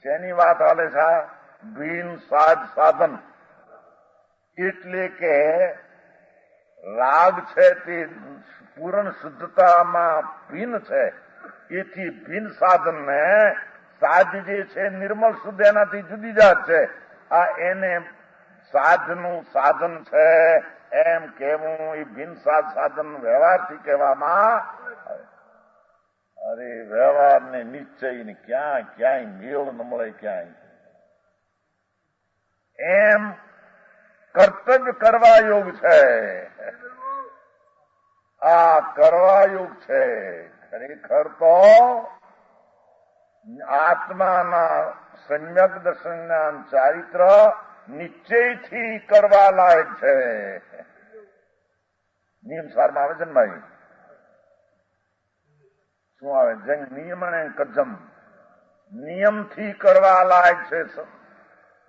શેની વાત હાલે છે? ભીન સાધન એટલે કે રાગ છે તે પૂર્ણ શુદ્ધતામાં ભીન છે. એથી ભીન સાધન ને સાધ જે છે નિર્મળ શુદ્ધ એનાથી જુદી જાત છે. આ એને સાધનું સાધન છે એમ કેવું એ ભીન સાધન વ્યવહારથી કહેવામાં. અરે વ્યવહાર ને નિશ્ચય ને ક્યાંય મેળ ન મળે. ક્યાંય એમ કર્તવ્ય કરવા યોગ છે. આ કરવા યોગ છે. ખરેખર તો આત્માના સમ્યક દર્શનના ચારિત્ર નિશ્ચયથી કરવા લાયક છે. નિયમ સારમાં આવે છે ને ભાઈ, શું આવે? જંગ નિયમ અને કજમ, નિયમથી કરવા લાયક છે.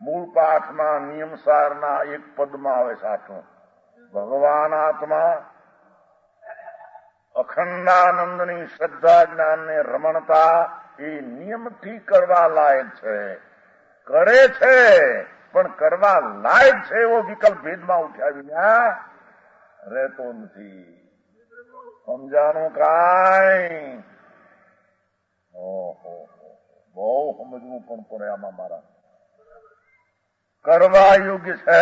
મૂળ પાઠમાં નિયમ સારના એક પદમાં આવે છે ભગવાન આત્મા અખંડાનંદની શ્રદ્ધા જ્ઞાનને રમણતા એ નિયમથી કરવા લાયક છે. કરે છે પણ કરવા લાયક છે એવો વિકલ્પ ભેદમાં ઉઠ્યા વિના રહેતો નથી. સમજાણું કાંઈ? ઓહો, બહુ સમજવું પણ પડે આમાં. મારા કરવા યોગ્ય છે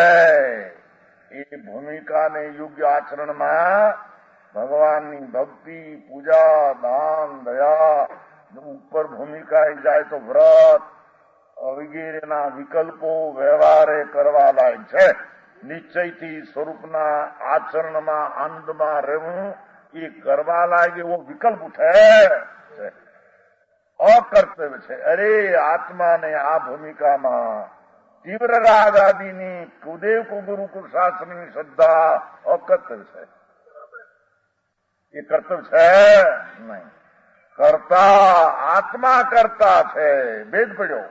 એ ભૂમિકાને યોગ્ય આચરણમાં ભગવાનની ભક્તિ, પૂજા, દાન, દયા ઉપર ભૂમિકા જાય તો વ્રત વગેરેના વિકલ્પો વ્યવહારે કરવા લાયક છે. નિશ્ચયથી સ્વરૂપના આચરણમાં આનંદમાં રહેવું એ કરવા લાયક એવો વિકલ્પ ઉઠે છે. અકર્તવ્ય છે. અરે આત્માને આ ભૂમિકામાં તીવ્ર રાગ આદિની કુદેવ કુગુરુ શાસ્ત્રની શ્રદ્ધા અકર્તવ્ય છે. એ કર્તવ્ય છે નહીં. કરતા આત્મા કરતા છે. ભેદ પડ્યો.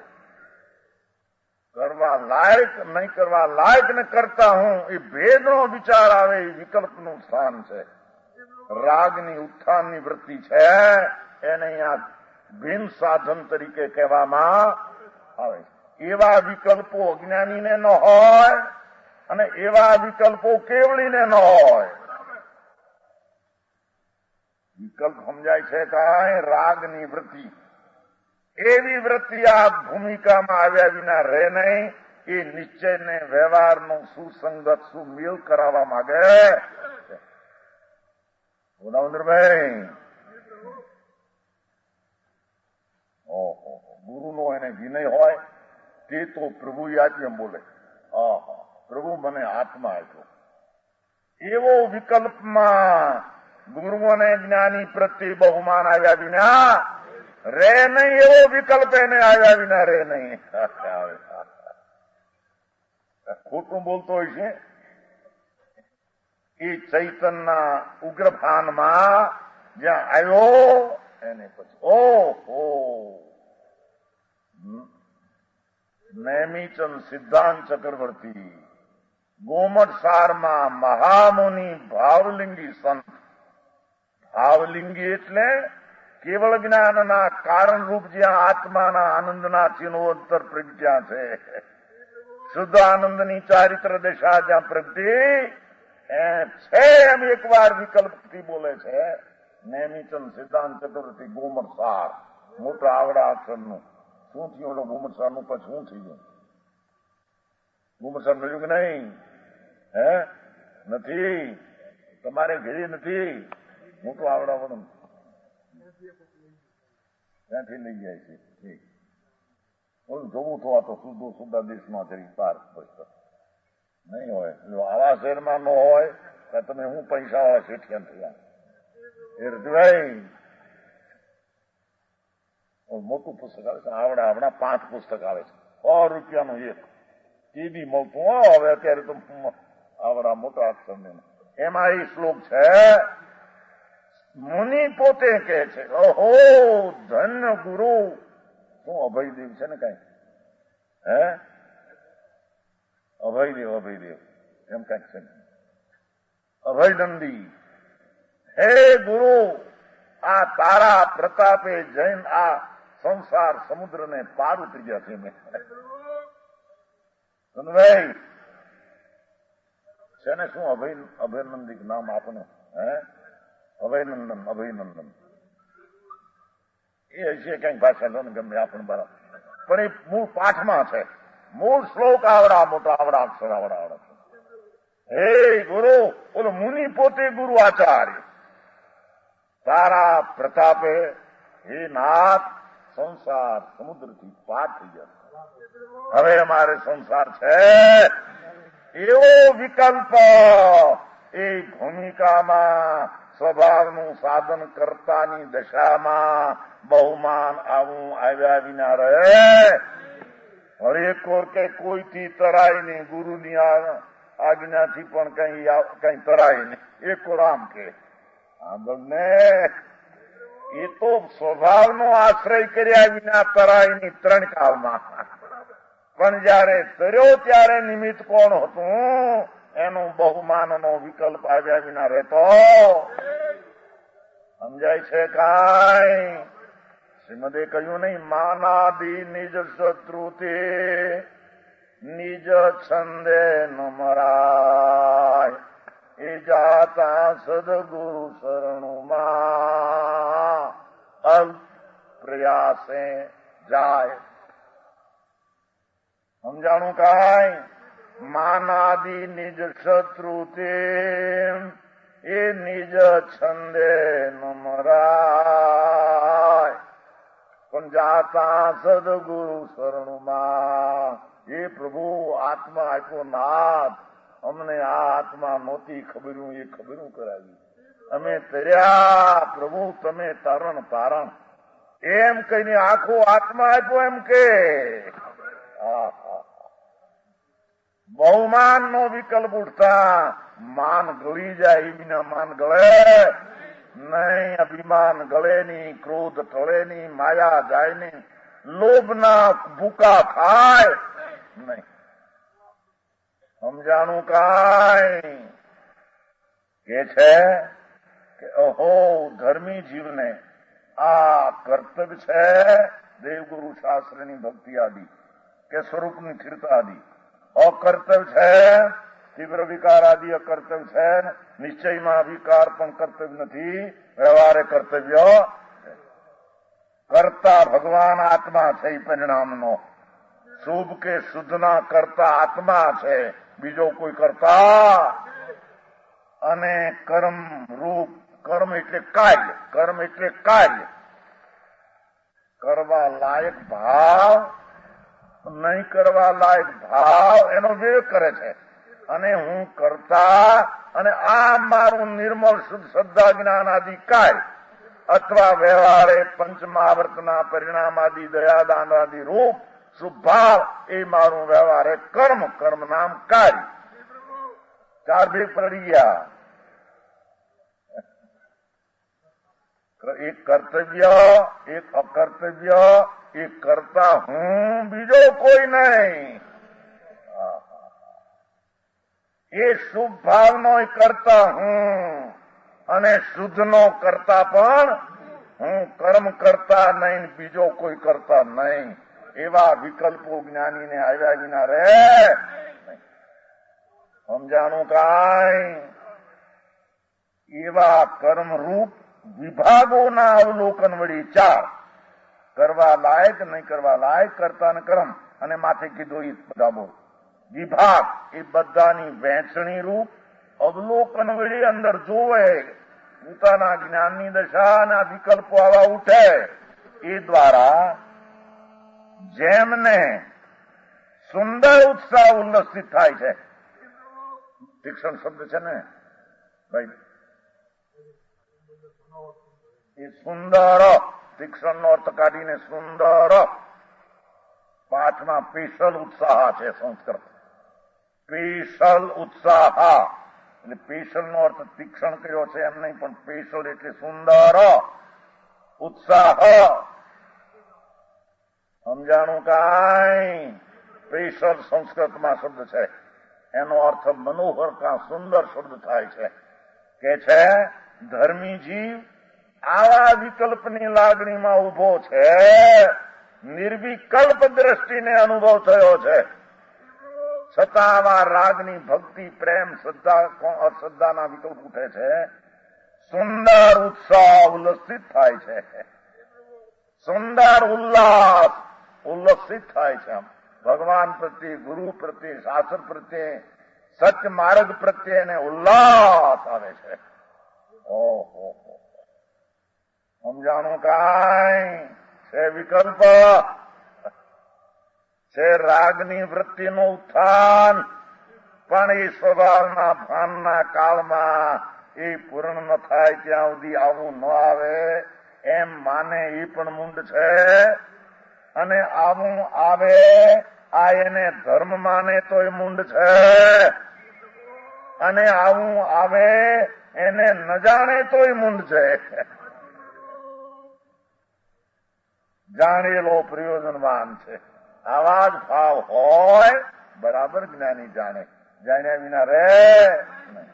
કરવા લાયક નહીં, કરવા લાયક ને કરતા હું, એ ભેદનો વિચાર આવે એ વિકલ્પનું સ્થાન છે. રાગની ઉત્થાનની વૃત્તિ છે એને અહીંયા ભિન્ન સાધન તરીકે કહેવામાં આવે છે. એવા વિકલ્પો અજ્ઞાનીને ન હોય અને એવા વિકલ્પો કેવળીને ન હોય. વિકલ્પ સમજાય છે કાંઈ? રાગની વૃત્તિ. એવી વૃત્તિ આ ભૂમિકામાં આવ્યા વિના રહે નહીં. એ નિશ્ચયને વ્યવહારનો સુસંગત સુમેળ કરાવવા માંગે. દામોદરભાઈ, ઓહો, ગુરુનો એને વિનય હોય તે તો પ્રભુ આપ્યું બોલે, પ્રભુ મને આત્મા આપ્યો. એવો વિકલ્પમાં ગુરુઓને જ્ઞાની પ્રત્યે બહુમાન આવ્યા વિના રે નહીં. એવો વિકલ્પ એને આવ્યા વિના રે નહીં. ખોટું બોલતો હોય છે. એ ચૈતનના ઉગ્રભાનમાં જ્યાં આવ્યો એને પછી ઓહો, નેમિચંદ સિદ્ધાંત ચક્રવર્તી ગોમટ સારમાં મહામુનિ ભાવલિંગી સંત. ભાવલિંગી એટલે કેવળ જ્ઞાનના કારણ રૂપ જ્યાં આત્માના આનંદના ચિહ્નોત્તર પ્રગટ્યા છે. શુદ્ધ આનંદની ચારિત્ર દશા જ્યાં પ્રગટી છે એમ એક વાર વિકલ્પથી બોલે છે. નેમિચંદ સિદ્ધાંત ચક્રવર્તી ગોમટ સાર, મોટા આવડા અક્ષરનું. શું થયું ઓલો ગોમટ સાર નું? પછી શું થઈ ગયું? ગોમટ સાર મળ્યું કે નહીં? હે નથી? તમારે ઘેરી નથી? મોટું આવડાવવાનું ત્યાંથી લઈ જાય છે. ઠીક, ઓલું જોવું તો આ તો સુધા દેશમાં જરી પાર નહીં હોય. આવા શહેરમાં ન હોય તો તમે હું પૈસા વાળા શેઠિયા થયા. એ રજવાઈ મોટું પુસ્તક આવે છે. આવડા 5 પુસ્તક આવે છે. 100 રૂપિયાનું એક. તે બી મળતું હવે અત્યારે તો આવડા મોટા અક્ષર ને. એમાં એ શ્લોક છે. મુનિ પોતે કે છે, ઓહો ધન્ય ગુરુ. શું અભયદેવ છે ને કઈ? હે અભયદેવ એમ કઈક છે. અભયનંદી, હે ગુરુ, આ તારા પ્રતાપે જૈન આ સંસાર સમુદ્રને પાર ઉતરી ગયા છે. મેં ભાઈ છે ને શું અભયનંદી નામ આપણે? હે અભયનંદન એ હશે કઈક ભાષા ગમે આપણને બરાબર. પણ એ મૂળ પાઠમાં છે. મૂળ શ્લોક આવડા મોટા આવડા અક્ષર આવડા. હે ગુરુ, ઓલો મુનિ પોતે ગુરુ આચાર્ય, તારા પ્રતાપે હે નાથ સંસાર સમુદ્રથી પાર થઈ ગયા. હવે અમારે સંસાર છે. એવો વિકલ્પ એ ભૂમિકામાં સ્વભાવનું સાધન કરતાની દશામાં બહુમાન આવું આવ્યા વિના રહે. હરેક કોર કે કોઈથી તરાય નહીં, ગુરુની આજ્ઞાથી પણ કઈ તરાય નહીં. એક કોર આમ કે આગળને એ તો સ્વભાવનો આશ્રય કર્યા વિના તરાય નહીં 3 કાળમાં. પણ જયારે તર્યો ત્યારે નિમિત્ત કોણ હતું? એનું બહુમાનનો વિકલ્પ આવ્યા વિના રહેતો. સમજાય છે કાંઈ? શ્રીમદે કહ્યું નહીં, માનાદિ નિજ શત્રુ તે નિજ છંદે ન મરાય. એ જાતા સદગુરુ શરણુમાં અલ્પ પ્રયાસે જાય. સમજાણું કાંઈ? માનાદિ નિજ શત્રુ તે એ નિજ છંદે ન મરાય. પણ જાતા સદગુરુ શરણુમાં. એ પ્રભુ આત્મા આપ્યો નાથ, અમને આ આત્મા નહોતી ખબર્યું, એ ખબર્યું કરાવી. અમે તર્યા પ્રભુ, તમે તારણ એમ કહીને આખો આત્મા આપ્યો એમ કે. બહુમાન નો વિકલ્પ ઉઠતા માન ગળી જાય. વિના માન ગળે નહીં, અભિમાન ગળે નહીં, ક્રોધ ટળે નહીં, માયા જાય નહીં, લોભના ભૂકા ખાય નહીં. સમજાણું કાંઈ? કે છે કે ઓહો ધર્મી જીવને આ કર્તવ્ય છે દેવગુરુ શાસ્ત્રની ભક્તિ આદિ કે સ્વરૂપની સ્થિરતા આદિ. અકર્તવ્ય છે તીવ્ર વિકાર આદિ અકર્તવ્ય છે. નિશ્ચયમાં વિકાર પણ કર્તવ્ય નથી, વ્યવહારે કર્તવ્ય. કરતા ભગવાન આત્મા છે. એ પરિણામનો શુભ કે શુદ્ધના કરતા આત્મા છે, બીજો કોઈ કરતા. અને કર્મ રૂપ, કર્મ એટલે કાર્ય, કર્મ એટલે કાર્ય. કરવા લાયક ભાવ, નહીં કરવા લાયક ભાવ, એનો વિવેક કરે છે. અને હું કરતા, અને આ મારું નિર્મળ શુદ્ધ શ્રદ્ધા જ્ઞાન આદિ કાર્ય અથવા વ્યવહારે પંચમહાવર્તના પરિણામ આદિ દયાદાન આદિ રૂપ શુભ ભાવ, એ મારું વ્યવહારે કર્મ, કર્મ નામ કાર્ય. ચાર ભેગ પડી ગયા. એક કર્તવ્ય, એક અકર્તવ્ય, એક કરતા હું, બીજો કોઈ નહીં. એ શુભ ભાવનો કરતા હું, અને શુદ્ધનો કરતા પણ હું. કર્મ કરતા નહીં, બીજો કોઈ કરતા નહીં. એવા વિકલ્પો જ્ઞાનીને આવ્યા વિના રે સમજાણું કાંઈ. એવા કર્મરૂપ વિભાગોના અવલોકન વળી ચાર. કરવા લાયક, નહીં કરવા લાયક, કરતા ને કર્મ, અને માથે કીધું એ બધા બોલ વિભાગ. એ બધાની વહેંચણી રૂપ અવલોકન વળી અંદર જોવે. પોતાના જ્ઞાનની દશા અને આ વિકલ્પો આવા ઉઠે, એ દ્વારા જેમને સુંદર ઉત્સાહ ઉલ્લસિત થાય છે. તીક્ષ્ણ શબ્દ છે ને ભાઈ, એ સુંદર, તીક્ષ્ણ નો અર્થ કાઢીને સુંદર. પાઠમાં પેશલ ઉત્સાહ છે સંસ્કૃત. પેશલ ઉત્સાહ એટલે પેશલ નો અર્થ તીક્ષ્ણ કર્યો છે એમ નહીં, પણ પેશલ એટલે સુંદર ઉત્સાહ. સમજાણું કાંઈ. પેશલ સંસ્કૃતમાં શબ્દ છે, એનો અર્થ મનોહર કા સુંદર શબ્દ થાય છે. કે છે ધર્મી જીવ આવા વિકલ્પની લાગણીમાં ઉભો છે. નિર્વિકલ્પ દ્રષ્ટિને અનુભવ થયો છે, છતાં આવા રાગની ભક્તિ, પ્રેમ, શ્રદ્ધા, અશ્રદ્ધાના વિકલ્પ ઉઠે છે. સુંદર ઉત્સાહ ઉલ્લસિત થાય છે. સુંદર ઉલ્લાસ ઉલ્લસિત થાય છે. ભગવાન પ્રત્યે, ગુરુ પ્રત્યે, શાસ્ત્ર પ્રત્યે, સત્ય માર્ગ પ્રત્યે એને ઉલ્લાસ આવે છે. ઓહો, સમજાણું કાંઈ. છે વિકલ્પ, છે રાગની વૃત્તિનું ઉત્થાન, પણ એ સ્વભાવના ભાનના કાળમાં એ પૂર્ણ ન થાય ત્યાં સુધી આવું ન આવે એમ માને એ પણ મૂંડ છે. અને આવું આવે આ એને ધર્મ માને તો એ મૂંડ છે. અને આવું આવે એને ન જાણે તો એ મૂંડ છે. જાણેલો પ્રયોજનવાન છે. આવા જ ભાવ હોય બરાબર જ્ઞાની જાણે, જાણ્યા વિના રે નહીં.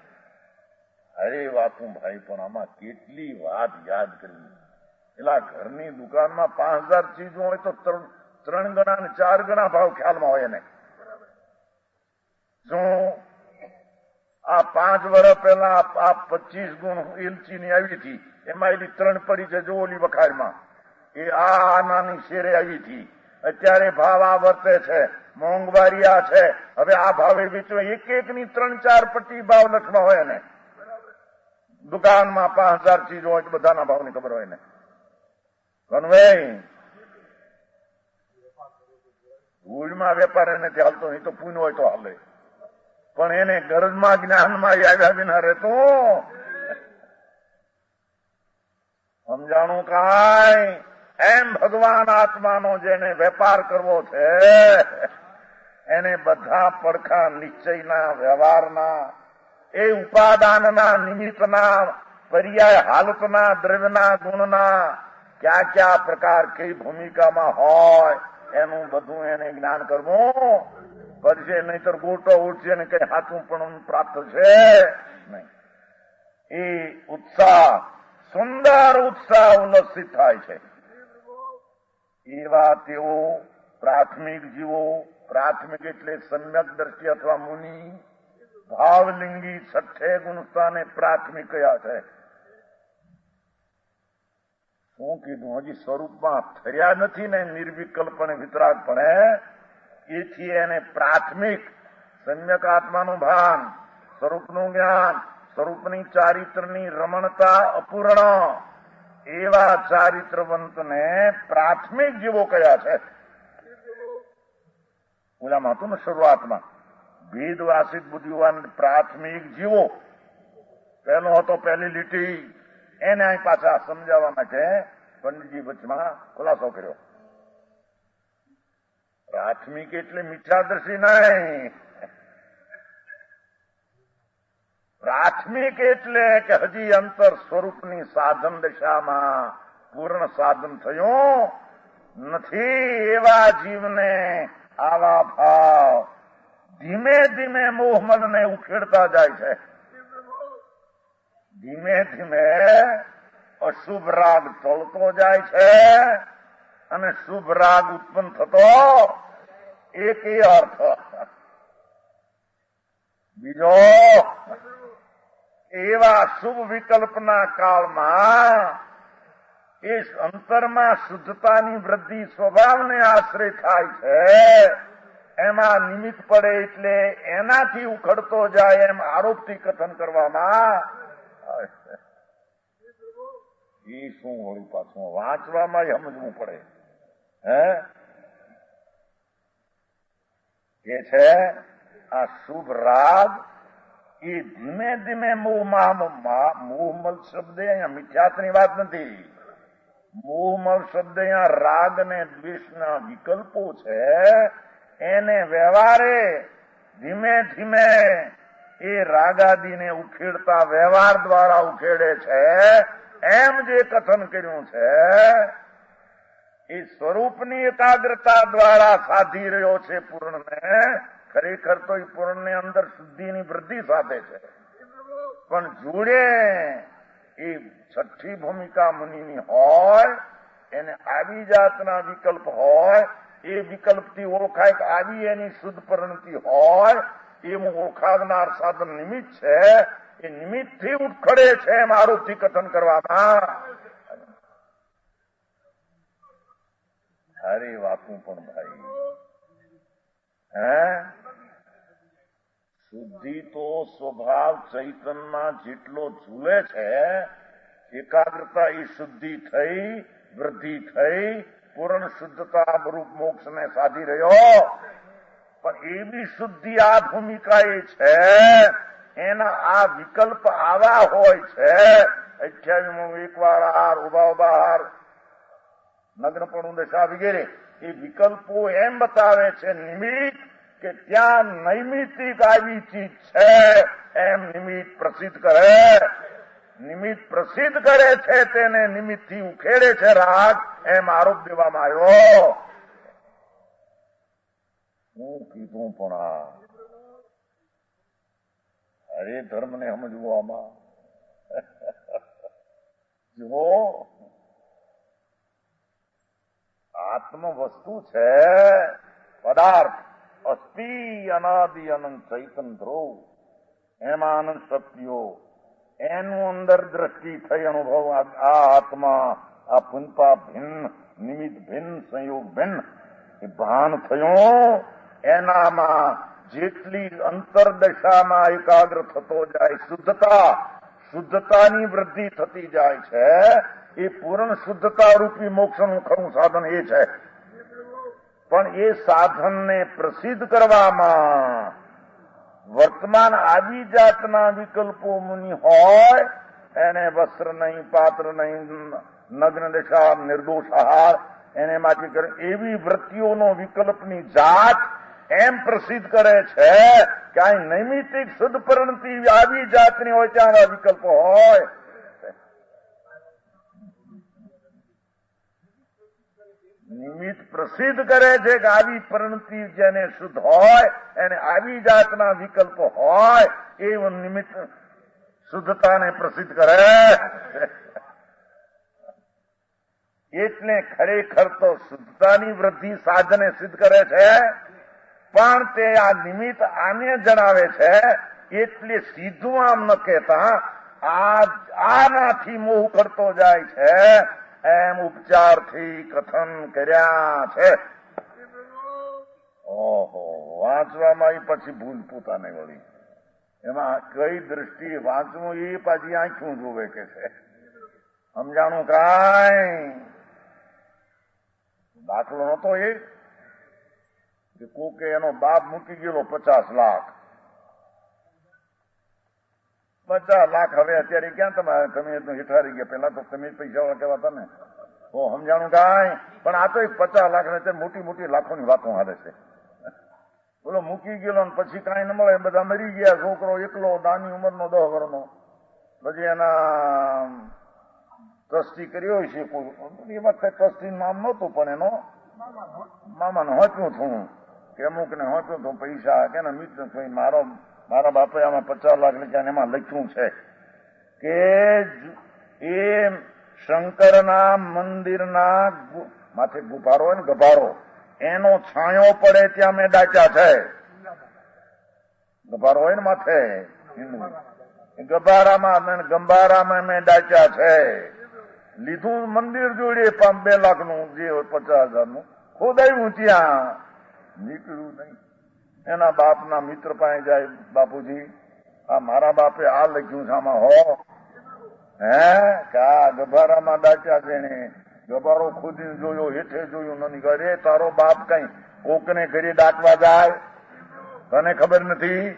અરે વાતું ભાઈ, પણ આમાં કેટલી વાત યાદ કરવી. પેલા ઘરની દુકાનમાં 5000 ચીજો હોય તો 3 ગણા અને 4 ગણા ભાવ ખ્યાલમાં હોય ને. શું આ 5 વર્ષ પહેલા આ 25 ગુણ એલચીની આવી હતી, એમાં એલી 3 પડી છે જો ઓલી વખારમાં. એ આ નાની શેરે આવી હતી. અત્યારે ભાવ આ વર્તે છે, મોંઘવારી આ છે. હવે આ ભાવે વેચો, એક ની 3-4 પટ્ટી ભાવ લખવા હોય ને. દુકાનમાં 5000 ચીજો હોય તો બધાના ભાવની ખબર હોય ને. કનભાઈ ધૂળમાં વેપાર એને ચાલતો નહીં તો પૂન હોય તો હાલે, પણ એને ગરજમાં જ્ઞાનમાં આવ્યા વિના રહેતો. સમજાણું કાંઈ. એમ ભગવાન આત્માનો જેને વેપાર કરવો છે એને બધા પડખા નિશ્ચયના, વ્યવહારના, એ ઉપાદાનના, નિમિત્તના, પર્યાય હાલતના, દ્રવ્યના, ગુણના ક્યાં ક્યાં પ્રકાર કઈ ભૂમિકામાં હોય એનું બધું એને જ્ઞાન કરવું પડશે. નહીતર ગોટો ઉઠશે ને કઈ હાથું પણ પ્રાપ્ત છે નહીં. એ ઉત્સાહ સુંદર ઉત્સાહ ઉલ્લસિત થાય છે. એવા તેઓ પ્રાથમિક જીવો, પ્રાથમિક એટલે સમ્યક દ્રષ્ટિ અથવા મુનિ, ભાવલિંગી છઠ્ઠે ગુણસ્થાને પ્રાથમિક કયા છે. શું કીધું? હજી સ્વરૂપમાં થયા નથી ને નિર્વિકલ્પણે વિતરાગપણે, એથી એને પ્રાથમિક સમ્યક આત્માનું ભાન, સ્વરૂપનું જ્ઞાન, સ્વરૂપની ચારિત્રની રમણતા અપૂર્ણ, એવા ચારિત્રવંતને પ્રાથમિક જીવો કયા છે. ઓલામાં હતું ને શરૂઆતમાં ભેદવાસિત બુદ્ધિવાન પ્રાથમિક જીવો, પહેલો હતો પહેલી લીટી, એને અહીં પાછા સમજાવવા માટે પંડિતજી વચમાં ખુલાસો કર્યો. પ્રાથમિક એટલે મિથ્યાદર્શી નહીં, પ્રાથમિક એટલે કે હજી અંતર સ્વરૂપની સાધન દશામાં પૂર્ણ સાધન થયું નથી, એવા જીવને આવા ભાવ ધીમે ધીમે મોહમદને ઉખેડતા જાય છે. ધીમે ધીમે અશુભ રાગ ટળતો જાય છે અને શુભ રાગ ઉત્પન્ન થતો એક અર્થ. બીજો, એવા શુભ વિકલ્પના કાળમાં એ અંતરમાં શુદ્ધતાની વૃદ્ધિ સ્વભાવને આશ્રય થાય છે. એમાં નિમિત્ત પડે એટલે એનાથી ઉખડતો જાય એમ આરોપથી કથન કરવામાં આવે. એ શું વળી પાછું વાંચવામાં સમજવું પડે. કે છે આ શુભ રાગ એ ધીમે ધીમે મોહમલ શબ્દ અહીંયા મિથ્યાત્વની વાત નથી. મોહમલ શબ્દ અહીંયા રાગ ને દ્વેષના વિકલ્પો છે. એને વ્યવહારે ધીમે ધીમે એ રાગાદીને ઉખેડતા વ્યવહાર દ્વારા ઉખેડે છે. એમ જે કથન કર્યું છે એ સ્વરૂપની એકાગ્રતા દ્વારા સાધી રહ્યો છે પૂર્ણને. ખરેખર તો એ પૂર્ણની અંદર શુદ્ધિની વૃદ્ધિ સાધે છે, પણ જોડે એ છઠ્ઠી ભૂમિકા મુનિની હોય, એને આવી જાતના વિકલ્પ હોય, એ વિકલ્પથી ઓળખાય કે આવી એની શુદ્ધ પરિણતિ હોય, એવું ઓળખાવનાર સાધન નિમિત્ત છે. એ નિમિત્તથી ઉખડે છે એમ આરોપથી કથન કરવામાં. અરે વાતું પણ ભાઈ, શુદ્ધિ તો સ્વભાવ ચૈતનમાં જેટલો ઝૂલે છે, એકાગ્રતા એ શુદ્ધિ થઈ, વૃદ્ધિ થઈ, પૂર્ણ શુદ્ધતા રૂપ મોક્ષને સાધી રહ્યો. પણ એવી શુદ્ધિ આ ભૂમિકા એ છે, એના આ વિકલ્પ આવા હોય છે. 28 એકવાર હાર, ઉભા હાર, નગ્નપણું દશા વગેરે એ વિકલ્પો એમ બતાવે છે નિમિત્ત કે ત્યાં નૈમિતિક આવી ચીજ છે એમ નિમિત્ત પ્રસિદ્ધ કરે. નિમિત્ત પ્રસિદ્ધ કરે છે તેને નિમિત્તથી ઉખેડે છે રાગ, એમ આરોપ દેવામાં આવ્યો. હું કીધું પણ અરે ધર્મને સમજવું આમાં. જુઓ, આત્મ વસ્તુ છે, પદાર્થ અસ્થિ અનાદિ અનંત ચૈતન ધ્રુવ, એમાં અનંત શક્તિઓ, એનું અંદર દ્રષ્ટિ થઈ અનુભવ. આ આત્મા, આ પુંપા ભિન્ન, નિમિત્ત ભિન્ન, સંયોગ ભિન્ન, એ ભાન થયું. એનામાં જેટલી અંતરદશામાં એકાગ્ર થતો જાય, શુદ્ધતાની વૃદ્ધિ થતી જાય છે. એ પૂર્ણ શુદ્ધતા રૂપી મોક્ષનું ખરું સાધન એ છે. પણ એ સાધનને પ્રસિદ્ધ કરવામાં વર્તમાન આવી જાતના વિકલ્પો મુનિ હોય, એને વસ્ત્ર નહીં, પાત્ર નહીં, નગ્ન દશા, નિર્દોષ આહાર, એને માટે એવી વૃત્તિઓનો વિકલ્પની જાત એમ પ્રસિદ્ધ કરે છે કે આ નૈમિતિક શુદ્ધ પરિણતિ આવી જાતની હોય ત્યાં આ વિકલ્પો હોય. નિમિત્ત પ્રસિદ્ધ કરે છે કે આવી પરિણતિ જેને શુદ્ધ હોય એને આવી જાતના વિકલ્પ હોય, એવું નિમિત્ત શુદ્ધતાને પ્રસિદ્ધ કરે. એટલે ખરેખર તો શુદ્ધતાની વૃદ્ધિ સાધને સિદ્ધ કરે છે, પણ તે આ નિમિત્ત આને જણાવે છે. એટલે સીધું આમ ન કહેતા આનાથી મોહ કરતો જાય છે એમ ઉપચારથી કથન કર્યા છે. ઓહો, વાંચવામાં એ પછી ભૂલ પોતાને વળી. એમાં કઈ દ્રષ્ટિએ વાંચવું એ પાછી આંખું જોવે કે છે. સમજાણું કાંઈ? દાખલો નતો એ કે કોકે એનો બાપ મૂકી ગયેલો 50 લાખ. 50 લાખ હવે અત્યારે ક્યાં તમે હેઠારી ગયા? પેલા તો તમે પૈસા વાળા કહેવાતા ને. સમજાણું કાંઈ? પણ આ તો 50 લાખ ને મોટી મોટી લાખોની વાતો હાલે છે. બોલો મૂકી ગયેલો ને પછી કાંઈ ન મળે, બધા મરી ગયા. છોકરો એકલો, નાની ઉંમરનો 10 વર્ષનો. પછી એના ટ્રસ્ટી કર્યો છે કોઈ. એ વખતે ટ્રસ્ટી નામ નહોતું, પણ એનો મામાને હોંચ્યું હતું કે અમુક ને હોંચ્યું હતું પૈસા કે મિત્ર થઈ. મારા બાપે આમાં 50 લાખ લખ્યા. એમાં લખ્યું છે કે એ શંકરના મંદિરના માથે ગુભારો હોય ને, ગભારો, એનો છાંયો પડે ત્યાં મેં ડાચ્યા છે. ગભારો હોય ને માથે, ગંભારામાં મેં ડાચ્યા છે. લીધું મંદિર જોડે 2 લાખનું, જે 50,000નું ખોદાયું, ત્યાં નીકળ્યું નહીં. એના બાપના મિત્ર પાસે જાય, બાપુજી આ મારા બાપે આ લખ્યું છે આમાં હો કે આ ગભારામાં ડાચ્યા છે ને. ગભારો ખોદીને જોયો, હેઠે જોયું, નથી કરે. તારો બાપ કઈ કોકને ઘરે ડાકવા જાય? તને ખબર નથી?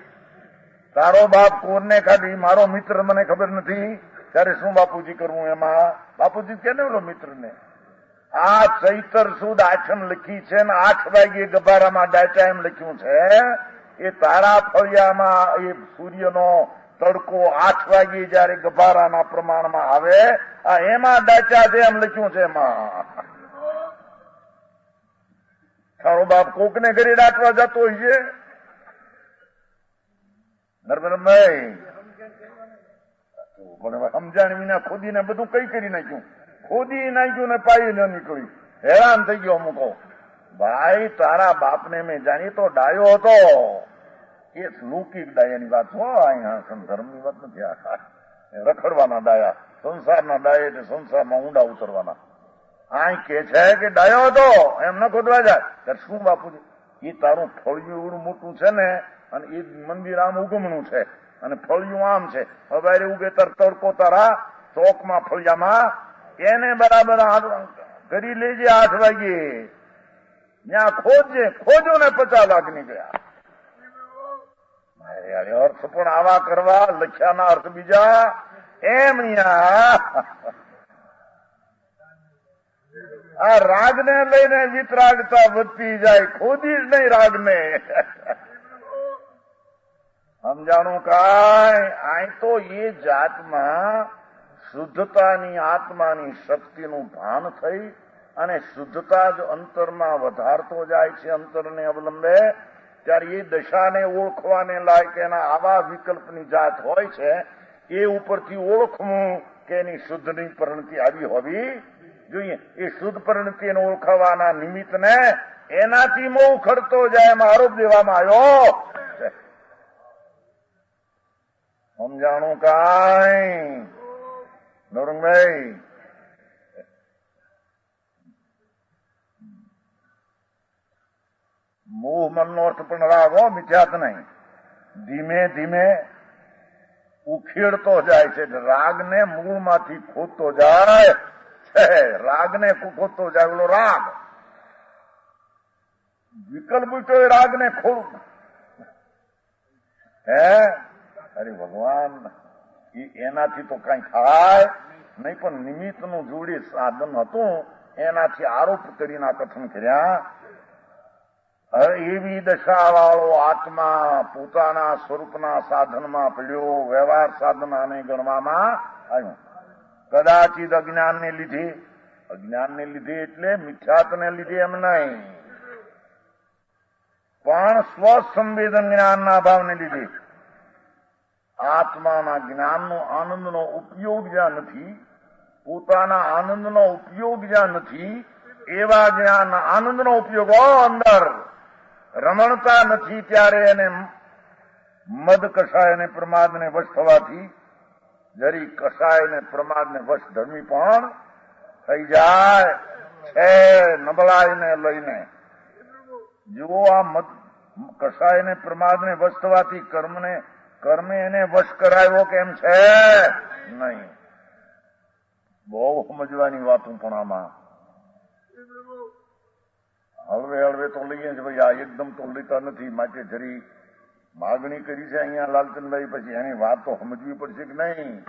તારો બાપ કોને ખાધી? મારો મિત્ર, મને ખબર નથી. ત્યારે શું બાપુજી કરવું એમાં? બાપુજી કે ને ઓલો મિત્ર ને આ ચૈતર સુદ આઠમ લખી છે ને 8 વાગે ગભારામાં ડાચા એમ લખ્યું છે. એ તારા ફળિયામાં એ સૂર્યનો તડકો 8 વાગે જયારે ગભારાના પ્રમાણમાં આવે, આ એમાં ડાચા છે એમ લખ્યું છે. એમાં તારો બાપ કોકને ઘરે ડાકવા જતો હોય છે? નર્મદભાઈ પણ સમજાણ વિના ખોદીને બધું કઈ કરી નાખ્યું. ખોદી નાખ્યું ને પાઈ ન નીકળી. હેરાન થઈ ગયો અમુકો. ભાઈ તારા બાપને મેં જાણી તો ડાયો હતો. એ લૌકિક ડાયાની વાત હો, અહીંયા ધર્મની વાત નથી. રખડવાના ડાયા, સંસારના ડાયા એટલે સંસારમાં ઊંડા ઉતરવાના. આ કે છે કે ડાયો હતો એમ ન ખોદવા જાય. ત્યારે શું બાપુજી, એ તારું ફળિયું એવડું મોટું છે ને, અને એ મંદિર આમ ઉગમણું છે અને ફળિયું આમ છે. હવે ઉગે તડકો તારા ચોકમાં ફળિયામાં, એને બરાબર કરી લેજે 8 વાગે. ત્યાં ખોજો ને 50 લાખ નીકળ્યા. અર્થ પણ આવા કરવા, લખ્યાના અર્થ બીજા. એમ આ રાગને લઈને વિતરાગતા વધતી જાય. ખોદી જ નહીં રાગને. સમજાણું કાંઈ? આ તો એ જાતમાં શુદ્ધતાની આત્માની શક્તિનું ભાન થઈ અને શુદ્ધતા જ અંતરમાં વધારતો જાય છે. અંતરને અવલંબે ત્યારે એ દશાને ઓળખવાને લાયક એના આવા વિકલ્પની જાત હોય છે. એ ઉપરથી ઓળખવું કે એની શુદ્ધની પરિણતિ આવી હોવી જોઈએ. એ શુદ્ધ પરિણતિને ઓળખાવાના નિમિત્તને એનાથી મોહ ખડતો જાય એમાં આરોપ દેવામાં આવ્યો. સમજાણું કાંઈ નવરંગભાઈ? મોહ મનનો અર્થ પણ રાગ હો, મિથ્યાત નહીં. ધીમે ધીમે ઉખેડતો જાય છે. રાગને મૂળમાંથી ખોદતો જાય છે. રાગને ખોદતો જાય. ઓલો રાગ વિકલ્પ તો રાગને ખોદ અરે ભગવાન, એનાથી તો કઈ થાય નહીં. પણ નિમિત્તનું જોડે સાધન હતું, એનાથી આરોપ કરીને કથન કર્યા. હવે એવી દશા વાળો આત્મા પોતાના સ્વરૂપના સાધનમાં પડ્યો. વ્યવહાર સાધન આને ગણવામાં આવ્યું. કદાચિત અજ્ઞાનને લીધે એટલે મિથ્યાતને લીધે એમ નહીં, પણ સ્વસંવેદન જ્ઞાનના ભાવને લીધે. આત્માના જ્ઞાનનો આનંદનો ઉપયોગ જ્યાં નથી પોતાના આનંદનો ઉપયોગ જ્યાં નથી એવા જ્યાં આનંદનો ઉપયોગ અંદર રમણતા નથી ત્યારે એને મદ કષાય અને પ્રમાદને વશ થવાથી જરી કષાય ને પ્રમાદને વશ ધર્મી પણ થઈ જાય છે નબળાઈને લઈને. જુઓ આ મદ કષાયને પ્રમાદને વશ થવાથી કર્મે એને વશ કરાયો કેમ છે નહીં. બહુ સમજવાની વાતું પણ આમાં હળવે હળવે તો લઈએ છીએ ભાઈ, આ એકદમ તો લેતા નથી. માટે જરી માગણી કરી છે અહીંયા લાલચંદભાઈ, પછી એની વાત તો સમજવી પડશે કે નહીં.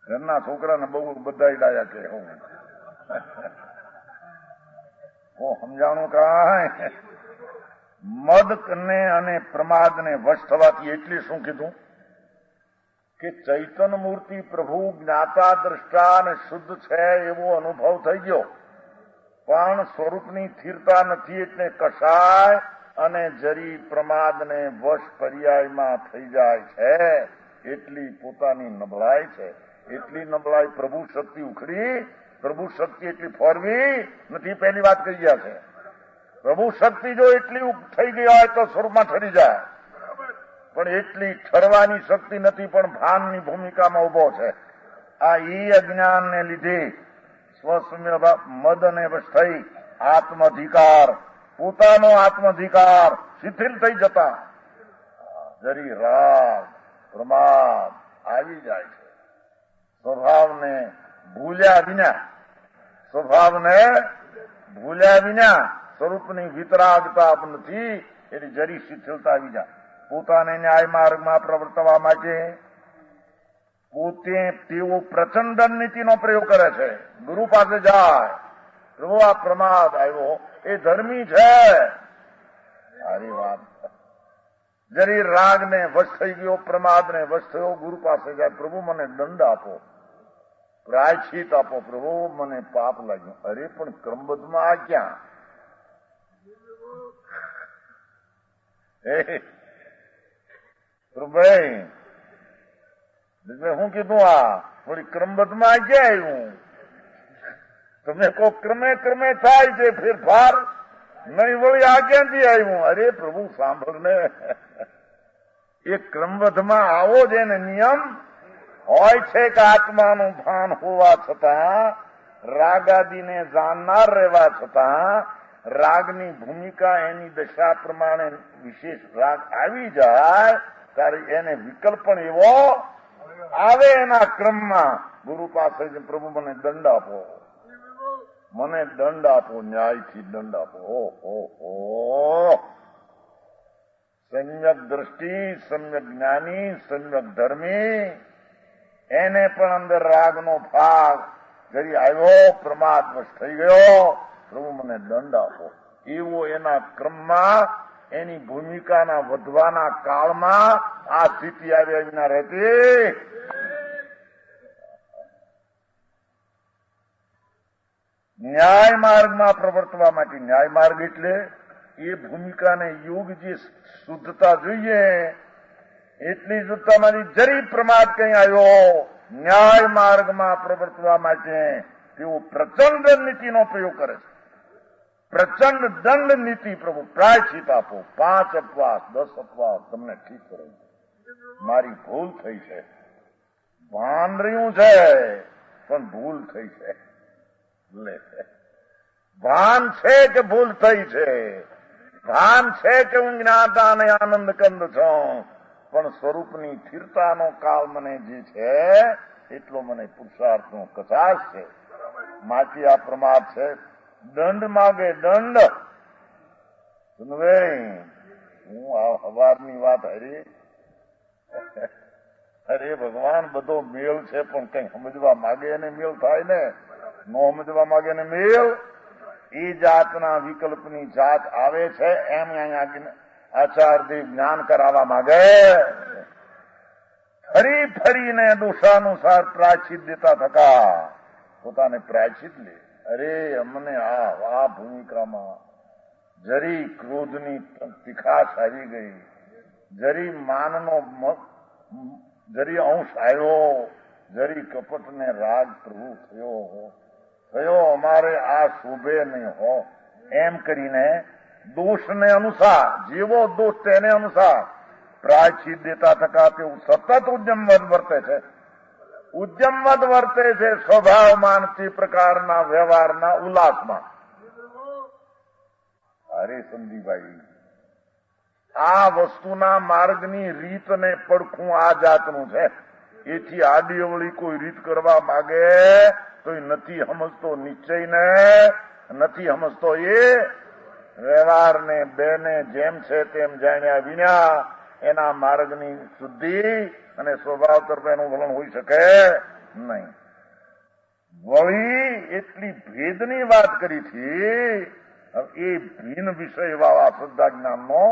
ઘરના છોકરાને બહુ બધા ડાયા કે હું સમજાણું કાંઈ. મદને અને પ્રમાદને વશ થવાથી એટલે શું કીધું કે ચૈતન મૂર્તિ પ્રભુ જ્ઞાતા દ્રષ્ટા અને શુદ્ધ છે એવો અનુભવ થઈ ગયો, પણ સ્વરૂપની સ્થિરતા નથી એટલે કષાય અને જરી પ્રમાદને વશ પર્યાયમાં થઈ જાય છે. એટલી પોતાની નબળાઈ છે. એટલી નબળાઈ પ્રભુ શક્તિ ઉખડી, પ્રભુ શક્તિ એટલી ફોરવી નથી. પહેલી વાત કહી ગયા છે, પ્રભુ શક્તિ જો એટલી થઈ ગઈ હોય તો સ્વરૂપમાં ઠરી જાય, પણ એટલી ઠરવાની શક્તિ નથી, પણ ભાનની ભૂમિકામાં ઉભો છે. આ ઈ અજ્ઞાનને લીધે સ્વસમ્ય મદને વશ થઈ આત્માધિકાર, પોતાનો આત્માધિકાર શિથિલ થઈ જતા જરી રાગ પ્રમાદ આવી જાય છે. સ્વભાવને ભૂલ્યા વિના સ્વરૂપની વિતરાગતા નથી, એની જરી શિથિલતા આવી જાય. પોતાને ન્યાય માર્ગમાં પ્રવર્તવા માટે પોતે તેઓ પ્રચંડ નીતિનો પ્રયોગ કરે છે. ગુરુ પાસે જાય, પ્રભુ આ પ્રમાદ આવ્યો એ ધર્મી છે, સારી વાત. જરી રાગને વશ થઈ ગયો, પ્રમાદને વશ થયો, ગુરુ પાસે જાય, પ્રભુ મને દંડ આપો, પ્રાયશ્ચિત આપો, પ્રભુ મને પાપ લાગ્યું. અરે પણ ક્રમબદ્ધમાં આ ક્યાં? ભાઈ શું કીધું? આ થોડી ક્રમબદ્ધમાં ક્યાં આવ્યું? તમે કહો ક્રમે ક્રમે થાય છે ફેરફાર, નહીં વળી આ ક્યાંથી આવ્યું? અરે પ્રભુ સાંભળ ને, એ ક્રમબદ્ધમાં આવો જ એને નિયમ હોય છે કે આત્માનું ભાન હોવા છતાં, રાગાદીને જાણનાર રહેવા છતાં, રાગની ભૂમિકા એની દશા પ્રમાણે વિશેષ રાગ આવી જાય ત્યારે એને વિકલ્પ પણ એવો આવે એના ક્રમમાં. ગુરુ પાસે પ્રભુ મને દંડ આપો, મને દંડ આપો, ન્યાયથી દંડ આપો. ઓહો, સમ્યક દ્રષ્ટિ, સમ્યક જ્ઞાની, સમ્યક ધર્મી, એને પણ અંદર રાગનો ભાગ જરી આવ્યો, પ્રમાદ વશ થઈ ગયો, પ્રભુ મને દંડ આપો. એવો એના ક્રમમાં એની ભૂમિકાના વધવાના કાળમાં આ સ્થિતિ આવ્યા વિના રહેતી. ન્યાય માર્ગમાં પ્રવર્તવા માટે, ન્યાય માર્ગ એટલે એ ભૂમિકાને યોગ જે શુદ્ધતા જોઈએ એટલી શુદ્ધતામાંથી જરી પ્રમાદ કઈ આવ્યો, ન્યાય માર્ગમાં પ્રવર્તવા માટે તેઓ પ્રચંડ નીતિનો પ્રયોગ કરે છે. પ્રચંડ દંડ નીતિ. પ્રભુ પ્રાયશ્ચિત આપો, 5 અપવાસ 10 અપવાસ તમને ઠીક કરો, મારી ભૂલ થઈ છે, ભાન રહ્યું છે પણ ભૂલ થઈ છે. ભાન છે કે ભૂલ થઈ છે, ભાન છે કે હું જ્ઞાતા અને આનંદ કંદ છું, પણ સ્વરૂપની સ્થિરતાનો કાળ મને જે છે એટલો મને પુરુષાર્થનો કચાશ છે. માથી આ પ્રમાદ છે. દંડ માગે દંડ. હું આ હવારની વાત અરે ભગવાન બધો મેળ છે, પણ કઈ સમજવા માગે એને મેળ થાય ને, નો સમજવા માગે ને મેળ. એ જાતના વિકલ્પની જાત આવે છે એમ અહીંયા આચાર્યદેવ જ્ઞાન કરાવવા માંગે. ફરી ફરીને દોષાનુસાર પ્રાયશ્ચિત દેતા થકા પોતાને પ્રાયશ્ચિત લે. અરે અમને આ ભૂમિકામાં જરી ક્રોધની તીખાશ આવી ગઈ, જરી માનનો જરી અંશ આવ્યો, જરી કપટને રાગ પ્રભુ થયો અમારે આ શોભે નહીં હો, એમ કરીને દોષને અનુસાર જેવો દોષ તેને અનુસાર પ્રાયશ્ચિત દેતા થકા તેવું સતત ઉદ્યમવદ વર્તે છે. ઉદ્યમવદ વર્તે છે સ્વભાવમાં તે પ્રકારના વ્યવહારના ઉલ્લાસમાં. અરે સંદીભાઈ, આ વસ્તુના માર્ગની રીત ને પડખું આ જાતનું છે. એથી આડી અવળી કોઈ રીત કરવા માંગે તો એ નથી સમજતો નિશ્ચયને, નથી સમજતો એ વ્યવહારને બેને જેમ છે તેમ જાણ્યા વિના એના માર્ગની શુદ્ધિ અને સ્વભાવ તરફ એનું વલણ હોઈ શકે નહીં. વળી એટલી ભેદની વાત કરી હતી, એ ભિન્ન વિષય વાળા શ્રદ્ધા જ્ઞાનનો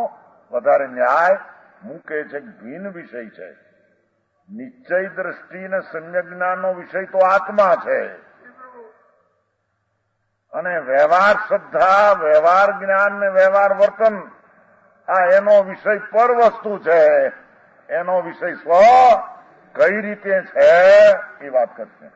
વધારે ન્યાય મૂકે છે. ભિન્ન વિષય છે. નિશ્ચય દ્રષ્ટિ અને સમ્યક જ્ઞાનનો વિષય તો આત્મા છે, અને વ્યવહાર શ્રદ્ધા, વ્યવહાર જ્ઞાન ને વ્યવહાર વર્તન આ એનો વિષય પર વસ્તુ છે. એનો વિષય સ્વ કઈ રીતે છે એ વાત કરશે.